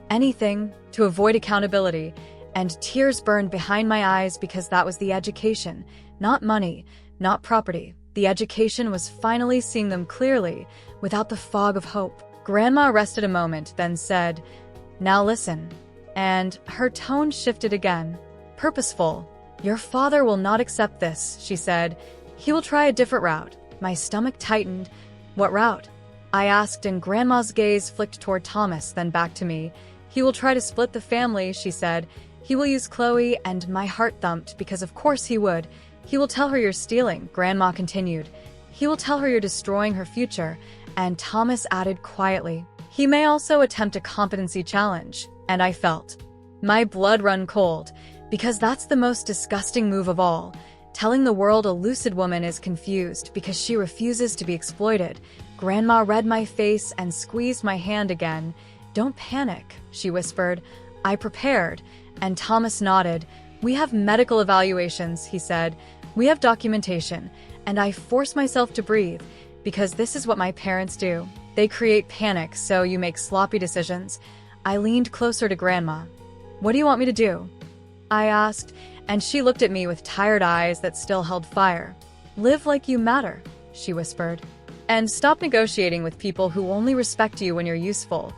"Anything to avoid accountability." And tears burned behind my eyes because that was the education. Not money, not property. The education was finally seeing them clearly, without the fog of hope. Grandma rested a moment, then said, "Now listen." And her tone shifted again. Purposeful. "Your father will not accept this," she said. "He will try a different route." My stomach tightened. "What route?" I asked, and Grandma's gaze flicked toward Thomas, then back to me. "He will try to split the family," she said. "He will use Chloe," and my heart thumped, because of course he would. "He will tell her you're stealing," Grandma continued. "He will tell her you're destroying her future," and Thomas added quietly. "He may also attempt a competency challenge." And I felt my blood run cold, because that's the most disgusting move of all. Telling the world a lucid woman is confused because she refuses to be exploited. Grandma read my face and squeezed my hand again. "Don't panic," she whispered. I prepared, and Thomas nodded. "We have medical evaluations," he said. "We have documentation." And I forced myself to breathe, because this is what my parents do. They create panic, so you make sloppy decisions. I leaned closer to Grandma. "What do you want me to do?" I asked, and she looked at me with tired eyes that still held fire. "Live like you matter," she whispered. "And stop negotiating with people who only respect you when you're useful."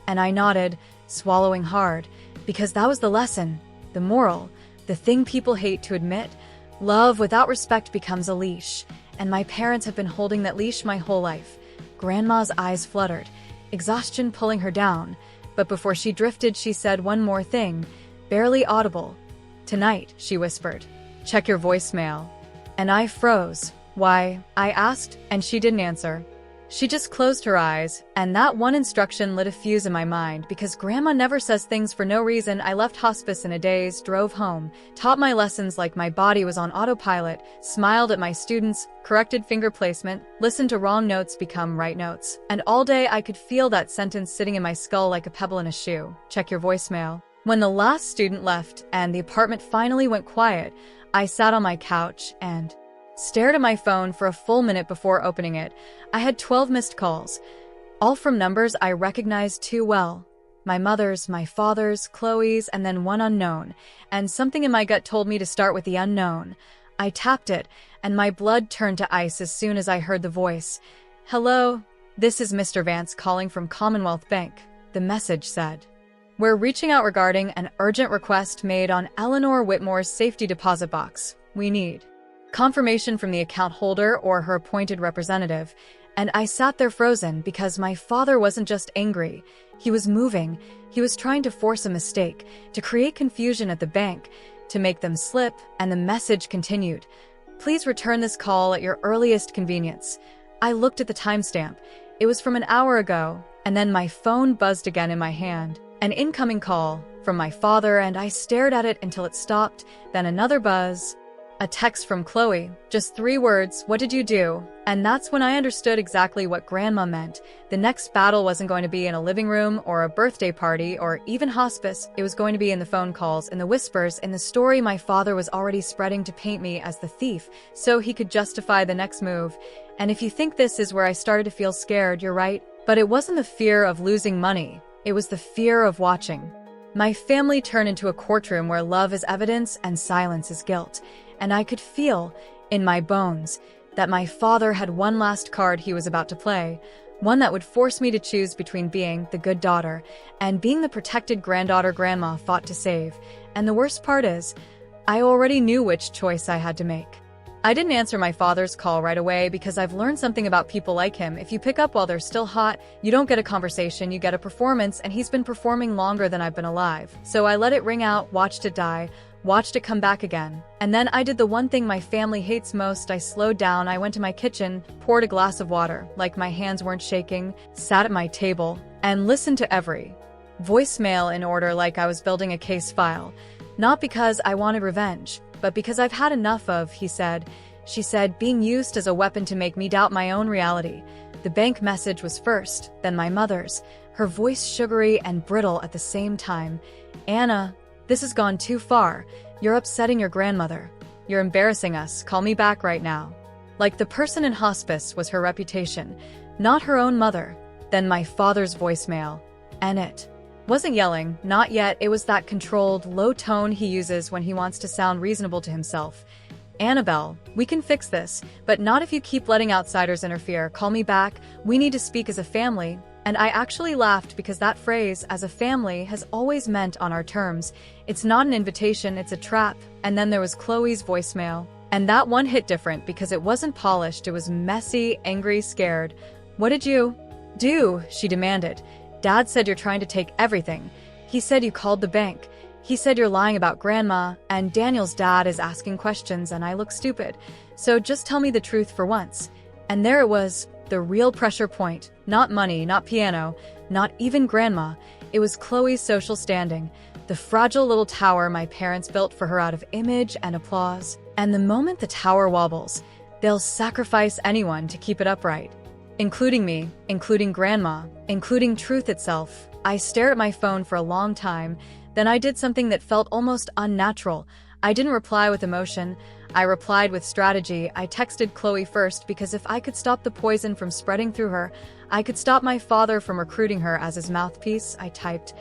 And I nodded, swallowing hard, because that was the lesson, the moral, the thing people hate to admit. Love without respect becomes a leash, and my parents have been holding that leash my whole life. Grandma's eyes fluttered, exhaustion pulling her down, but before she drifted, she said one more thing, barely audible. "Tonight," she whispered, "check your voicemail." And I froze. "Why?" I asked, and she didn't answer. She just closed her eyes, and that one instruction lit a fuse in my mind, because Grandma never says things for no reason. I left hospice in a daze, drove home, taught my lessons like my body was on autopilot, smiled at my students, corrected finger placement, listened to wrong notes become right notes. And all day I could feel that sentence sitting in my skull like a pebble in a shoe. Check your voicemail. When the last student left and the apartment finally went quiet, I sat on my couch and stared at my phone for a full minute before opening it. I had 12 missed calls, all from numbers I recognized too well. My mother's, my father's, Chloe's, and then one unknown. And something in my gut told me to start with the unknown. I tapped it, and my blood turned to ice as soon as I heard the voice. "Hello, this is Mr. Vance calling from Commonwealth Bank," the message said. "We're reaching out regarding an urgent request made on Eleanor Whitmore's safety deposit box. We need confirmation from the account holder or her appointed representative." And I sat there frozen because my father wasn't just angry. He was moving. He was trying to force a mistake, to create confusion at the bank, to make them slip, and the message continued. "Please return this call at your earliest convenience." I looked at the timestamp. It was from an hour ago, and then my phone buzzed again in my hand. An incoming call from my father, and I stared at it until it stopped, then another buzz. A text from Chloe, just 3 words, "What did you do?" And that's when I understood exactly what Grandma meant. The next battle wasn't going to be in a living room or a birthday party or even hospice. It was going to be in the phone calls, in the whispers, in the story my father was already spreading to paint me as the thief, so he could justify the next move. And if you think this is where I started to feel scared, you're right. But it wasn't the fear of losing money. It was the fear of watching my family turn into a courtroom where love is evidence and silence is guilt. And I could feel, in my bones, that my father had one last card he was about to play, one that would force me to choose between being the good daughter and being the protected granddaughter Grandma fought to save. And the worst part is, I already knew which choice I had to make. I didn't answer my father's call right away because I've learned something about people like him. If you pick up while they're still hot, you don't get a conversation, you get a performance, and he's been performing longer than I've been alive. So I let it ring out, watched it die, watched it come back again. And then I did the one thing my family hates most. I slowed down, I went to my kitchen, poured a glass of water, like my hands weren't shaking, sat at my table, and listened to every voicemail in order like I was building a case file. Not because I wanted revenge, but because I've had enough of, he said, she said, being used as a weapon to make me doubt my own reality. The bank message was first, then my mother's, her voice sugary and brittle at the same time. Anna, this has gone too far. You're upsetting your grandmother. You're embarrassing us. Call me back right now. Like the person in hospice was her reputation, not her own mother. Then my father's voicemail. And it wasn't yelling, not yet. It was that controlled, low tone he uses when he wants to sound reasonable to himself. Annabelle, we can fix this, but not if you keep letting outsiders interfere. Call me back. We need to speak as a family. And I actually laughed because that phrase, as a family, has always meant on our terms. It's not an invitation, it's a trap. And then there was Chloe's voicemail. And that one hit different because it wasn't polished, it was messy, angry, scared. What did you do? She demanded. Dad said you're trying to take everything. He said you called the bank. He said you're lying about grandma, and Daniel's dad is asking questions and I look stupid. So just tell me the truth for once. And there it was, the real pressure point. Not money, not piano, not even grandma. It was Chloe's social standing, the fragile little tower my parents built for her out of image and applause. And the moment the tower wobbles, they'll sacrifice anyone to keep it upright. Including me, including grandma, including truth itself. I stared at my phone for a long time, then I did something that felt almost unnatural. I didn't reply with emotion, I replied with strategy. I texted Chloe first because if I could stop the poison from spreading through her, I could stop my father from recruiting her as his mouthpiece. I typed,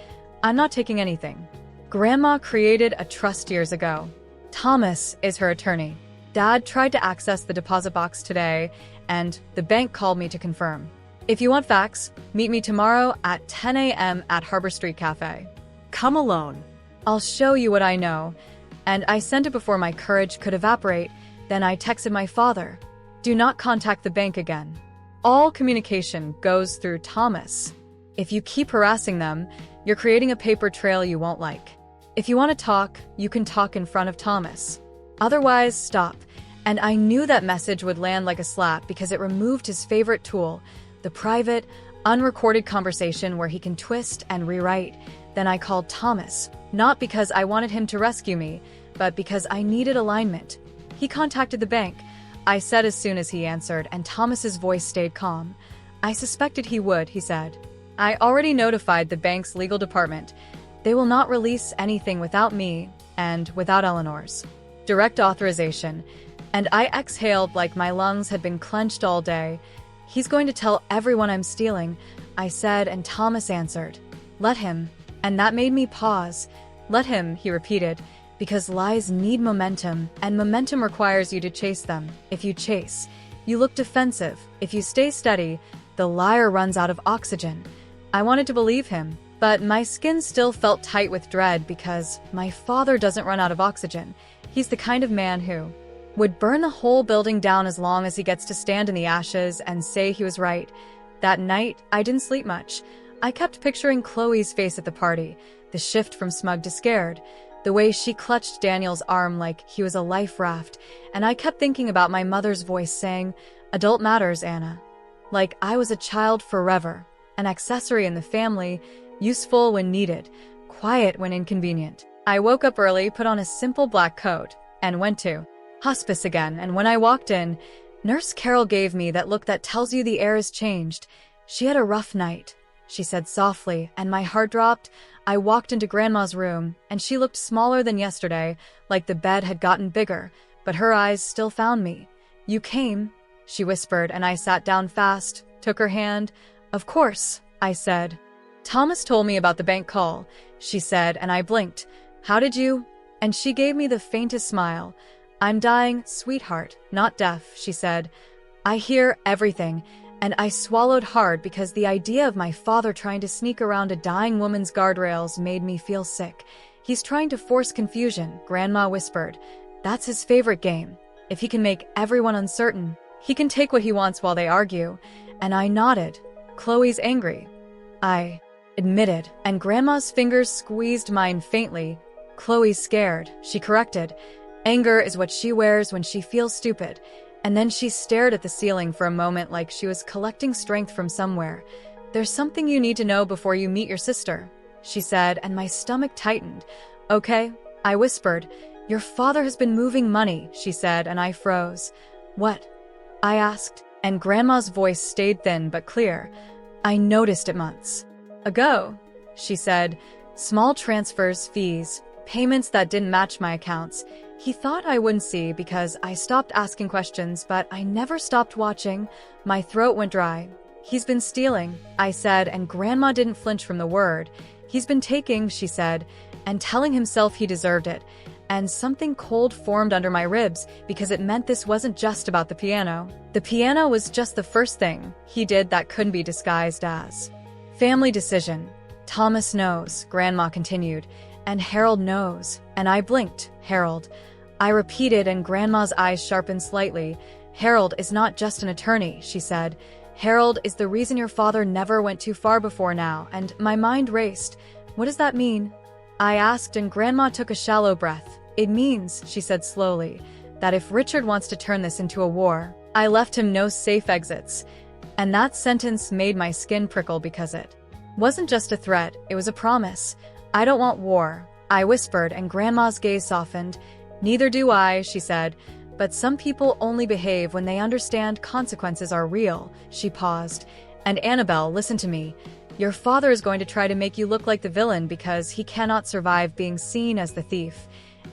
I'm not taking anything. Grandma created a trust years ago. Thomas is her attorney. Dad tried to access the deposit box today, and the bank called me to confirm. If you want facts, meet me tomorrow at 10 a.m. at Harbor Street Cafe. Come alone. I'll show you what I know. And I sent it before my courage could evaporate. Then I texted my father. Do not contact the bank again. All communication goes through Thomas. If you keep harassing them, you're creating a paper trail you won't like. If you want to talk, you can talk in front of Thomas. Otherwise, stop. And I knew that message would land like a slap because it removed his favorite tool, the private, unrecorded conversation where he can twist and rewrite. Then I called Thomas, not because I wanted him to rescue me, but because I needed alignment. He contacted the bank, I said as soon as he answered, and Thomas's voice stayed calm. I suspected he would, he said. I already notified the bank's legal department. They will not release anything without me and without Eleanor's direct authorization. And I exhaled like my lungs had been clenched all day. He's going to tell everyone I'm stealing, I said, and Thomas answered. Let him. And that made me pause. Let him, he repeated, because lies need momentum, and momentum requires you to chase them. If you chase, you look defensive. If you stay steady, the liar runs out of oxygen. I wanted to believe him, but my skin still felt tight with dread because my father doesn't run out of oxygen. He's the kind of man who would burn the whole building down as long as he gets to stand in the ashes and say he was right. That night, I didn't sleep much. I kept picturing Chloe's face at the party, the shift from smug to scared, the way she clutched Daniel's arm like he was a life raft, and I kept thinking about my mother's voice saying, "Adult matters, Anna." Like I was a child forever, an accessory in the family, useful when needed, quiet when inconvenient. I woke up early, put on a simple black coat, and went to Hospice again, and when I walked in, Nurse Carol gave me that look that tells you the air has changed. She had a rough night, she said softly, and my heart dropped. I walked into Grandma's room, and she looked smaller than yesterday, like the bed had gotten bigger, but her eyes still found me. You came, she whispered, and I sat down fast, took her hand. Of course, I said. Thomas told me about the bank call, she said, and I blinked. How did you? And she gave me the faintest smile. I'm dying, sweetheart, not deaf, she said. I hear everything, and I swallowed hard because the idea of my father trying to sneak around a dying woman's guardrails made me feel sick. He's trying to force confusion, Grandma whispered. That's his favorite game. If he can make everyone uncertain, he can take what he wants while they argue. And I nodded. Chloe's angry. I admitted, and Grandma's fingers squeezed mine faintly. Chloe's scared, she corrected. Anger is what she wears when she feels stupid. And then she stared at the ceiling for a moment like she was collecting strength from somewhere. There's something you need to know before you meet your sister, she said, and my stomach tightened. Okay, I whispered. Your father has been moving money, she said, and I froze. What? I asked, and Grandma's voice stayed thin but clear. I noticed it months ago, she said. Small transfers, fees, payments that didn't match my accounts. He thought I wouldn't see because I stopped asking questions, but I never stopped watching. My throat went dry. He's been stealing, I said, and Grandma didn't flinch from the word. He's been taking, she said, and telling himself he deserved it. And something cold formed under my ribs because it meant this wasn't just about the piano. The piano was just the first thing he did that couldn't be disguised as family decision. Thomas knows, Grandma continued, and Harold knows. And I blinked. Harold. I repeated, and Grandma's eyes sharpened slightly. Harold is not just an attorney, she said. Harold is the reason your father never went too far before now, and my mind raced. What does that mean? I asked, and Grandma took a shallow breath. It means, she said slowly, that if Richard wants to turn this into a war, I left him no safe exits. And that sentence made my skin prickle because it wasn't just a threat, it was a promise. I don't want war, I whispered, and Grandma's gaze softened. Neither do I, she said. But some people only behave when they understand consequences are real. She paused. And Annabelle, listen to me. Your father is going to try to make you look like the villain because he cannot survive being seen as the thief.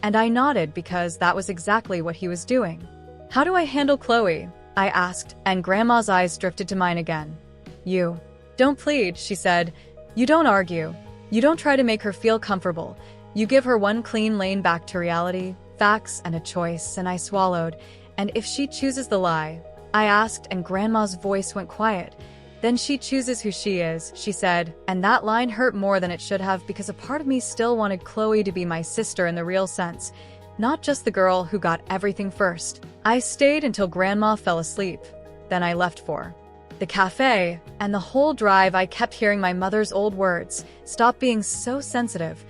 And I nodded because that was exactly what he was doing. How do I handle Chloe? I asked, and Grandma's eyes drifted to mine again. You don't plead, she said. You don't argue. You don't try to make her feel comfortable. You give her one clean lane back to reality, facts, and a choice, and I swallowed. And if she chooses the lie? I asked, and Grandma's voice went quiet. Then she chooses who she is, she said, and that line hurt more than it should have because a part of me still wanted Chloe to be my sister in the real sense, not just the girl who got everything first. I stayed until Grandma fell asleep. Then I left for the cafe, and the whole drive I kept hearing my mother's old words. Stop being so sensitive.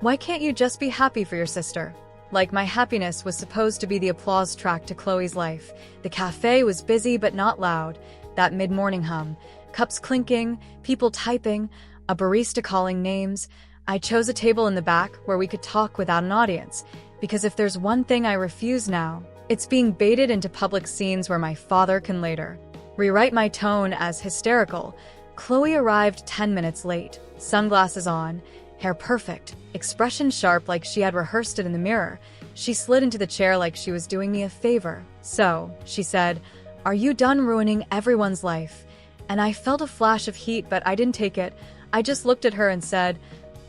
Why can't you just be happy for your sister? Like my happiness was supposed to be the applause track to Chloe's life. The cafe was busy but not loud. That mid-morning hum, cups clinking, people typing, a barista calling names. I chose a table in the back where we could talk without an audience, because if there's one thing I refuse now, it's being baited into public scenes where my father can later rewrite my tone as hysterical. Chloe arrived 10 minutes late, sunglasses on, hair perfect, expression sharp like she had rehearsed it in the mirror. She slid into the chair like she was doing me a favor. So, she said, are you done ruining everyone's life? And I felt a flash of heat, but I didn't take it. I just looked at her and said,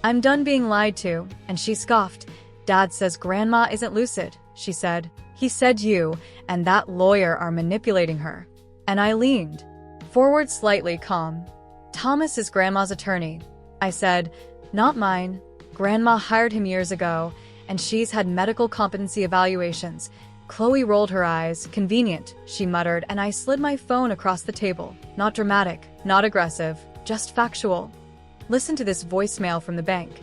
I'm done being lied to. And she scoffed. Dad says Grandma isn't lucid, she said. He said you and that lawyer are manipulating her. And I leaned forward slightly, calm. Thomas is Grandma's attorney. I said, not mine. Grandma hired him years ago, and she's had medical competency evaluations. Chloe rolled her eyes. Convenient, she muttered, and I slid my phone across the table. Not dramatic, not aggressive, just factual. Listen to this voicemail from the bank.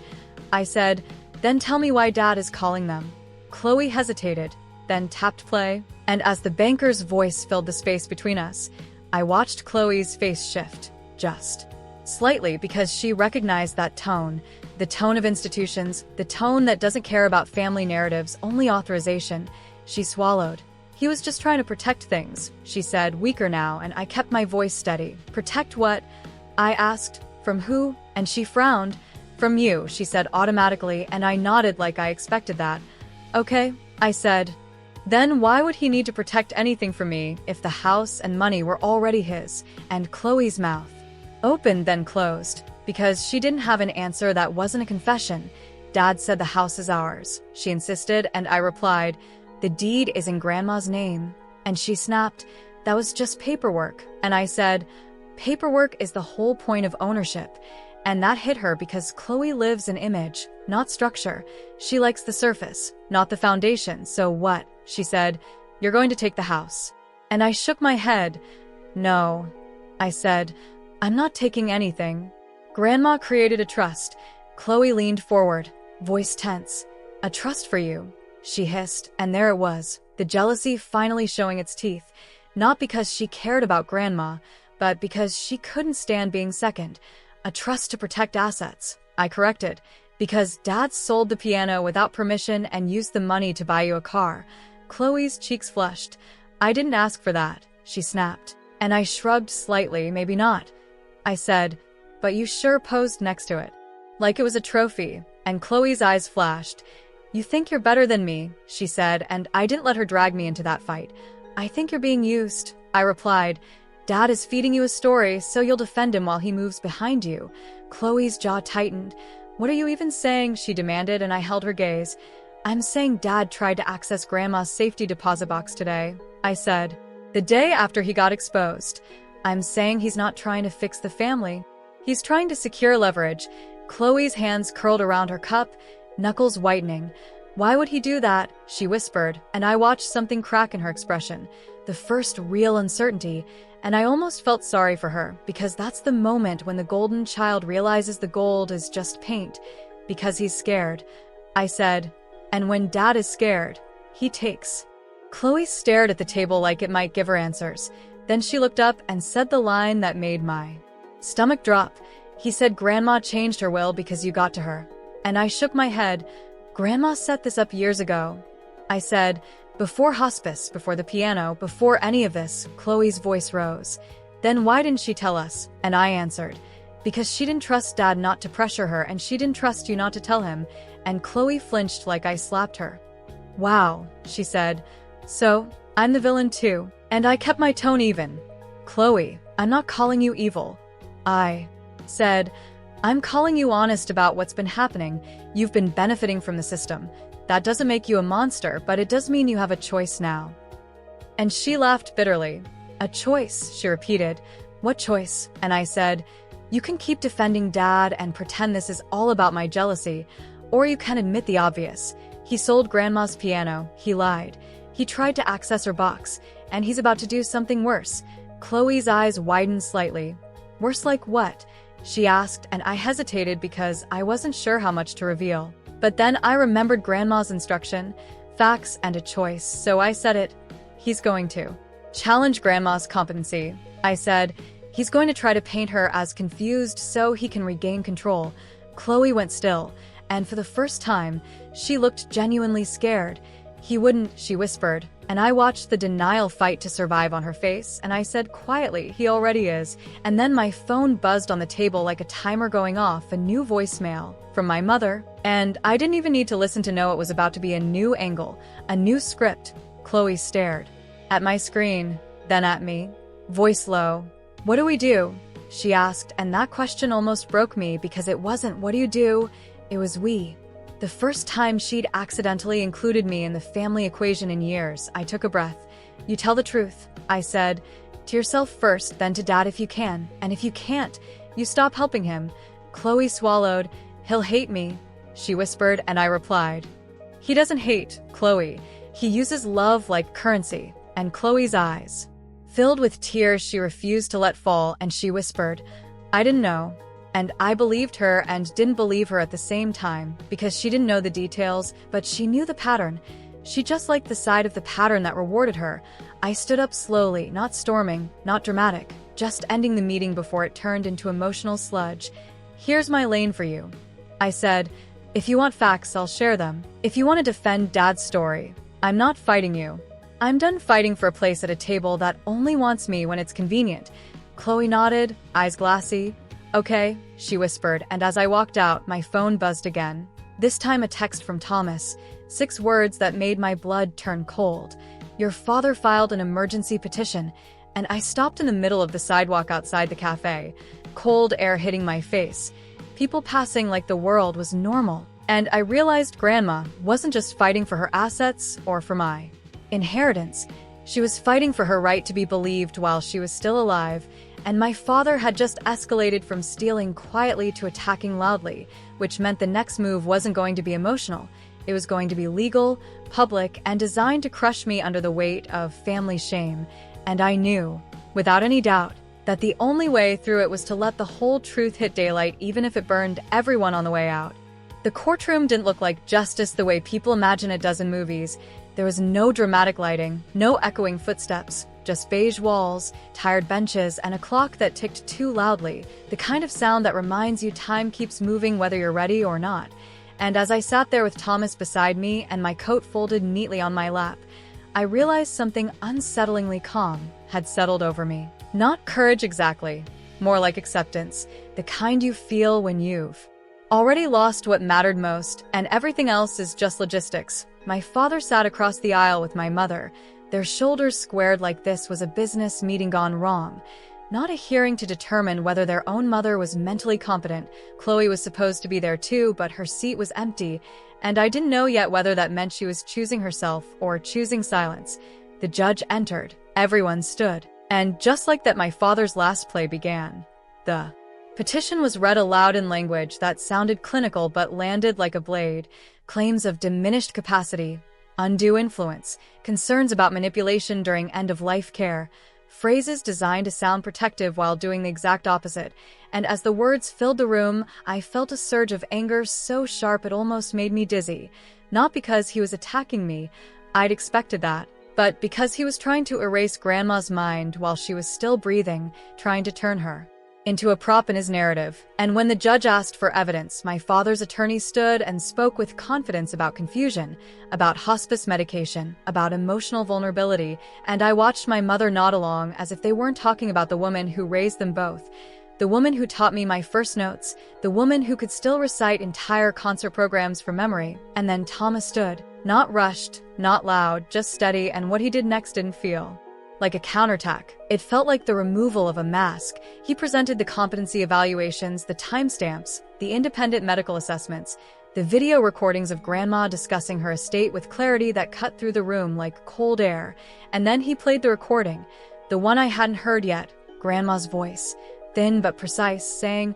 I said, then tell me why Dad is calling them. Chloe hesitated, then tapped play, and as the banker's voice filled the space between us, I watched Chloe's face shift, just slightly, because she recognized that tone, the tone of institutions, the tone that doesn't care about family narratives, only authorization. She swallowed. He was just trying to protect things, she said, weaker now, and I kept my voice steady. Protect what? I asked. From who? And she frowned. From you, she said automatically, and I nodded like I expected that. Okay, I said. Then why would he need to protect anything from me if the house and money were already his? And Chloe's mouth opened, then closed, because she didn't have an answer that wasn't a confession. Dad said the house is ours, she insisted, and I replied, the deed is in Grandma's name. And she snapped, that was just paperwork. And I said, paperwork is the whole point of ownership. And that hit her because Chloe lives in image, not structure. She likes the surface, not the foundation. So what? She said, "You're going to take the house." And I shook my head. "No," I said, "I'm not taking anything." Grandma created a trust. Chloe leaned forward, voice tense. "A trust for you," she hissed, and there it was, the jealousy finally showing its teeth. Not because she cared about Grandma, but because she couldn't stand being second. "A trust to protect assets," I corrected, "because Dad sold the piano without permission and used the money to buy you a car." Chloe's cheeks flushed. "I didn't ask for that," she snapped. And I shrugged slightly. "Maybe not," I said, "but you sure posed next to it like it was a trophy." And Chloe's eyes flashed. "You think you're better than me," she said, and I didn't let her drag me into that fight. "I think you're being used," I replied. "Dad is feeding you a story, so you'll defend him while he moves behind you." Chloe's jaw tightened. "What are you even saying?" she demanded, and I held her gaze. "I'm saying Dad tried to access Grandma's safety deposit box today," I said. "The day after he got exposed." "I'm saying he's not trying to fix the family. He's trying to secure leverage." Chloe's hands curled around her cup, knuckles whitening. "Why would he do that?" she whispered, and I watched something crack in her expression. The first real uncertainty, and I almost felt sorry for her, because that's the moment when the golden child realizes the gold is just paint, because he's scared. I said, "And when Dad is scared, he takes." Chloe stared at the table like it might give her answers. Then she looked up and said the line that made my stomach drop. "He said Grandma changed her will because you got to her." And I shook my head. "Grandma set this up years ago," I said. "Before hospice, before the piano, before any of this." Chloe's voice rose. "Then why didn't she tell us?" And I answered, "Because she didn't trust Dad not to pressure her, and she didn't trust you not to tell him." And Chloe flinched like I slapped her. "Wow," she said. "So, I'm the villain too." And I kept my tone even. "Chloe, I'm not calling you evil," I said. "I'm calling you honest about what's been happening. You've been benefiting from the system. That doesn't make you a monster, but it does mean you have a choice now." And she laughed bitterly. "A choice," she repeated. "What choice?" And I said, "You can keep defending Dad and pretend this is all about my jealousy, or you can admit the obvious. He sold Grandma's piano. He lied. He tried to access her box, and he's about to do something worse." Chloe's eyes widened slightly. "Worse like what?" she asked, and I hesitated because I wasn't sure how much to reveal. But then I remembered Grandma's instruction, facts and a choice, so I said it. "He's going to challenge Grandma's competency," I said. "He's going to try to paint her as confused so he can regain control." Chloe went still, and for the first time, she looked genuinely scared. "He wouldn't," she whispered, and I watched the denial fight to survive on her face, and I said quietly, "He already is." And then my phone buzzed on the table like a timer going off, a new voicemail from my mother, and I didn't even need to listen to know it was about to be a new angle, a new script. Chloe stared at my screen, then at me, voice low. "What do we do?" she asked, and that question almost broke me because it wasn't "what do you do?" It was "we." The first time she'd accidentally included me in the family equation in years. I took a breath. "You tell the truth," I said. "To yourself first, then to Dad if you can. And if you can't, you stop helping him." Chloe swallowed. "He'll hate me," she whispered, and I replied, "He doesn't hate, Chloe. He uses love like currency." And Chloe's eyes filled with tears she refused to let fall, and she whispered, "I didn't know." And I believed her and didn't believe her at the same time, because she didn't know the details, but she knew the pattern. She just liked the side of the pattern that rewarded her. I stood up slowly, not storming, not dramatic, just ending the meeting before it turned into emotional sludge. "Here's my lane for you," I said. "If you want facts, I'll share them. If you want to defend Dad's story, I'm not fighting you. I'm done fighting for a place at a table that only wants me when it's convenient." Chloe nodded, eyes glassy. "Okay," she whispered, and as I walked out, my phone buzzed again. This time a text from Thomas, 6 words that made my blood turn cold. "Your father filed an emergency petition." And I stopped in the middle of the sidewalk outside the cafe, cold air hitting my face, people passing like the world was normal. And I realized Grandma wasn't just fighting for her assets or for my inheritance. She was fighting for her right to be believed while she was still alive. and my father had just escalated from stealing quietly to attacking loudly, which meant the next move wasn't going to be emotional. It was going to be legal, public, and designed to crush me under the weight of family shame. And I knew, without any doubt, that the only way through it was to let the whole truth hit daylight, even if it burned everyone on the way out. The courtroom didn't look like justice the way people imagine it does in movies. There was no dramatic lighting, no echoing footsteps, just beige walls, tired benches, and a clock that ticked too loudly, the kind of sound that reminds you time keeps moving whether you're ready or not. And as I sat there with Thomas beside me and my coat folded neatly on my lap, I realized something unsettlingly calm had settled over me. Not courage exactly, more like acceptance, the kind you feel when you've already lost what mattered most, and everything else is just logistics. My father sat across the aisle with my mother, their shoulders squared like this was a business meeting gone wrong. Not a hearing to determine whether their own mother was mentally competent. Chloe was supposed to be there too, but her seat was empty, and I didn't know yet whether that meant she was choosing herself or choosing silence. The judge entered. Everyone stood. And just like that, my father's last play began. The petition was read aloud in language that sounded clinical but landed like a blade. Claims of diminished capacity, undue influence, concerns about manipulation during end-of-life care, phrases designed to sound protective while doing the exact opposite. And as the words filled the room, I felt a surge of anger so sharp it almost made me dizzy. Not because he was attacking me, I'd expected that, but because he was trying to erase Grandma's mind while she was still breathing, trying to turn her into a prop in his narrative. And when the judge asked for evidence, my father's attorney stood and spoke with confidence about confusion, about hospice medication, about emotional vulnerability, and I watched my mother nod along as if they weren't talking about the woman who raised them both. The woman who taught me my first notes, the woman who could still recite entire concert programs from memory. And then Thomas stood, not rushed, not loud, just steady, and what he did next didn't feel like a counterattack. It felt like the removal of a mask. He presented the competency evaluations, the timestamps, the independent medical assessments, the video recordings of Grandma discussing her estate with clarity that cut through the room like cold air. And then he played the recording, the one I hadn't heard yet, Grandma's voice, thin but precise, saying,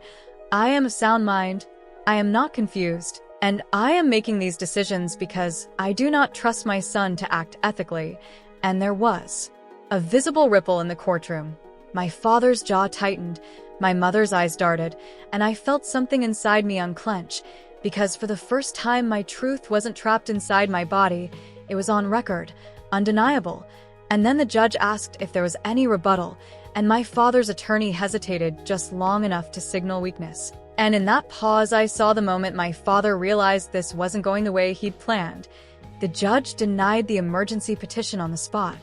"I am of sound mind, I am not confused, and I am making these decisions because I do not trust my son to act ethically." And there was a visible ripple in the courtroom. My father's jaw tightened, my mother's eyes darted, and I felt something inside me unclench, because for the first time my truth wasn't trapped inside my body, it was on record, undeniable. And then the judge asked if there was any rebuttal, and my father's attorney hesitated just long enough to signal weakness. And in that pause, I saw the moment my father realized this wasn't going the way he'd planned. The judge denied the emergency petition on the spot,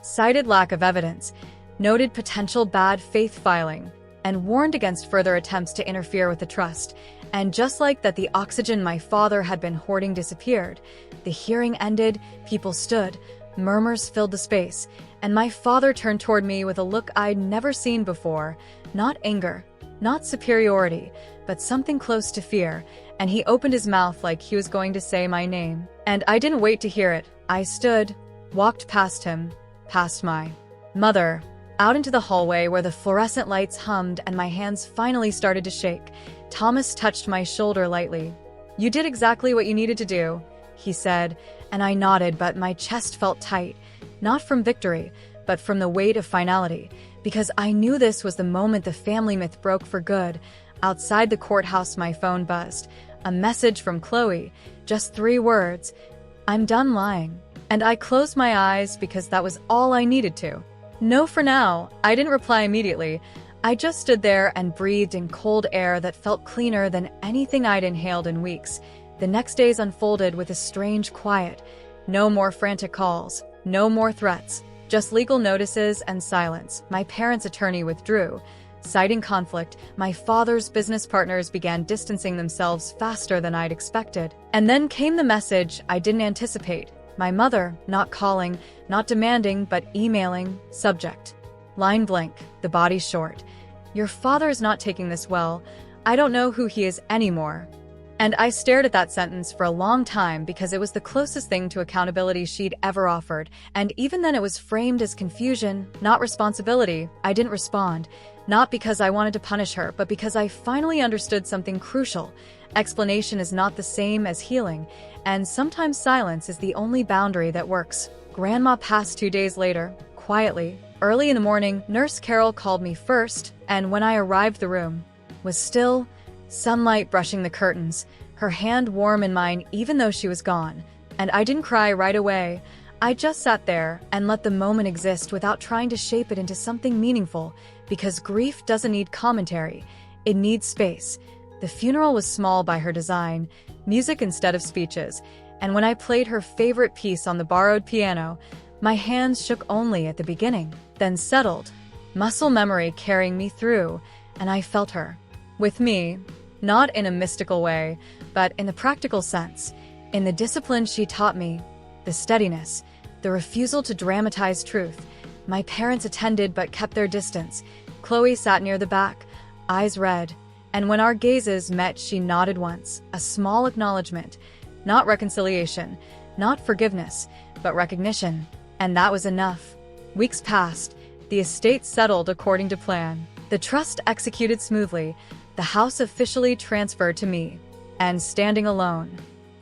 cited lack of evidence, noted potential bad faith filing, and warned against further attempts to interfere with the trust. And just like that, the oxygen my father had been hoarding disappeared. The hearing ended, people stood, murmurs filled the space, and my father turned toward me with a look I'd never seen before. Not anger, not superiority, but something close to fear, and he opened his mouth like he was going to say my name. And I didn't wait to hear it. I stood, walked past him, past my mother, out into the hallway where the fluorescent lights hummed and my hands finally started to shake. Thomas touched my shoulder lightly. "You did exactly what you needed to do," he said, and I nodded, but my chest felt tight, not from victory, but from the weight of finality, because I knew this was the moment the family myth broke for good. Outside the courthouse, my phone buzzed. A message from Chloe, just 3 words, "I'm done lying." And I closed my eyes because that was all I needed to. "No, for now." I didn't reply immediately. I just stood there and breathed in cold air that felt cleaner than anything I'd inhaled in weeks. The next days unfolded with a strange quiet. No more frantic calls, no more threats, just legal notices and silence. My parents' attorney withdrew, citing conflict. My father's business partners began distancing themselves faster than I'd expected. And then came the message I didn't anticipate. My mother, not calling, not demanding, but emailing. Subject: line blank, the body short. "Your father is not taking this well. I don't know who he is anymore." And I stared at that sentence for a long time because it was the closest thing to accountability she'd ever offered, and even then it was framed as confusion, not responsibility. I didn't respond, not because I wanted to punish her, but because I finally understood something crucial. Explanation is not the same as healing, and sometimes silence is the only boundary that works. Grandma passed 2 days later, quietly. Early in the morning, Nurse Carol called me first, and when I arrived the room was still, sunlight brushing the curtains, her hand warm in mine even though she was gone. And I didn't cry right away. I just sat there and let the moment exist without trying to shape it into something meaningful, because grief doesn't need commentary, it needs space. The funeral was small by her design, music instead of speeches, and when I played her favorite piece on the borrowed piano, my hands shook only at the beginning, then settled, muscle memory carrying me through, and I felt her. With me, not in a mystical way, but in the practical sense, in the discipline she taught me, the steadiness, the refusal to dramatize truth. My parents attended but kept their distance. Chloe sat near the back, eyes red, and when our gazes met, she nodded once, a small acknowledgement, not reconciliation, not forgiveness, but recognition, and that was enough. Weeks passed, the estate settled according to plan, the trust executed smoothly, the house officially transferred to me, and standing alone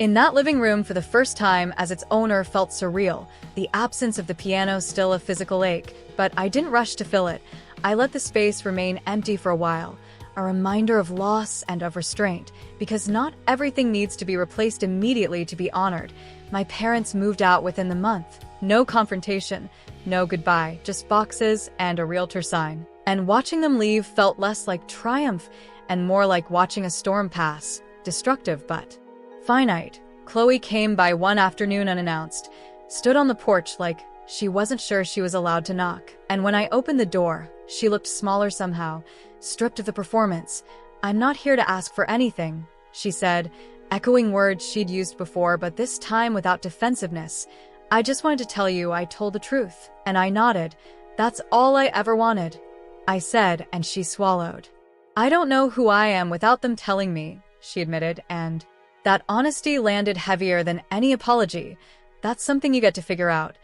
in that living room for the first time as its owner felt surreal, the absence of the piano still a physical ache, but I didn't rush to fill it. I let the space remain empty for a while, a reminder of loss and of restraint, because not everything needs to be replaced immediately to be honored. My parents moved out within the month. No confrontation, no goodbye, just boxes and a realtor sign. And watching them leave felt less like triumph and more like watching a storm pass, destructive but finite. Chloe came by one afternoon unannounced, stood on the porch like she wasn't sure she was allowed to knock. And when I opened the door, she looked smaller somehow, stripped of the performance. "I'm not here to ask for anything," she said, echoing words she'd used before, but this time without defensiveness. "I just wanted to tell you I told the truth." And I nodded. "That's all I ever wanted," I said, and she swallowed. "I don't know who I am without them telling me," she admitted, and that honesty landed heavier than any apology. "That's something you get to figure out,"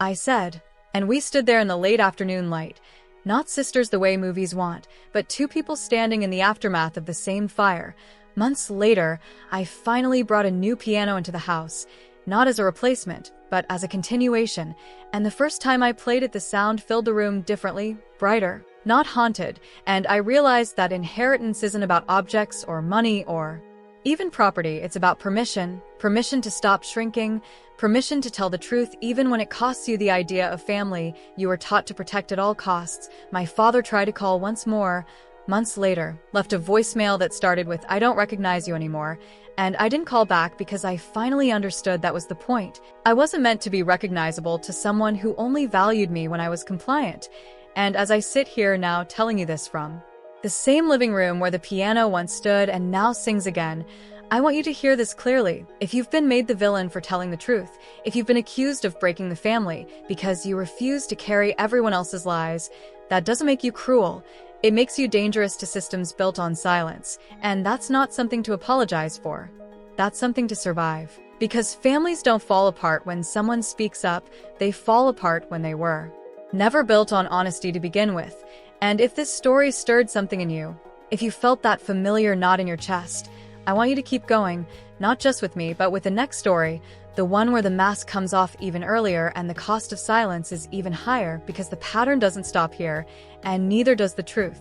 I said, and we stood there in the late afternoon light, not sisters the way movies want, but two people standing in the aftermath of the same fire. Months later, I finally brought a new piano into the house, not as a replacement, but as a continuation, and the first time I played it, the sound filled the room differently, brighter, not haunted, and I realized that inheritance isn't about objects or money or even property. It's about permission, permission to stop shrinking, permission to tell the truth even when it costs you the idea of family you were taught to protect at all costs. My father tried to call once more, months later, left a voicemail that started with, "I don't recognize you anymore," and I didn't call back because I finally understood that was the point. I wasn't meant to be recognizable to someone who only valued me when I was compliant. And as I sit here now telling you this from the same living room where the piano once stood and now sings again, I want you to hear this clearly. If you've been made the villain for telling the truth, if you've been accused of breaking the family because you refuse to carry everyone else's lies, that doesn't make you cruel. It makes you dangerous to systems built on silence. And that's not something to apologize for. That's something to survive. Because families don't fall apart when someone speaks up, they fall apart when they were never built on honesty to begin with. And if this story stirred something in you, if you felt that familiar knot in your chest, I want you to keep going, not just with me, but with the next story, the one where the mask comes off even earlier and the cost of silence is even higher, because the pattern doesn't stop here, and neither does the truth.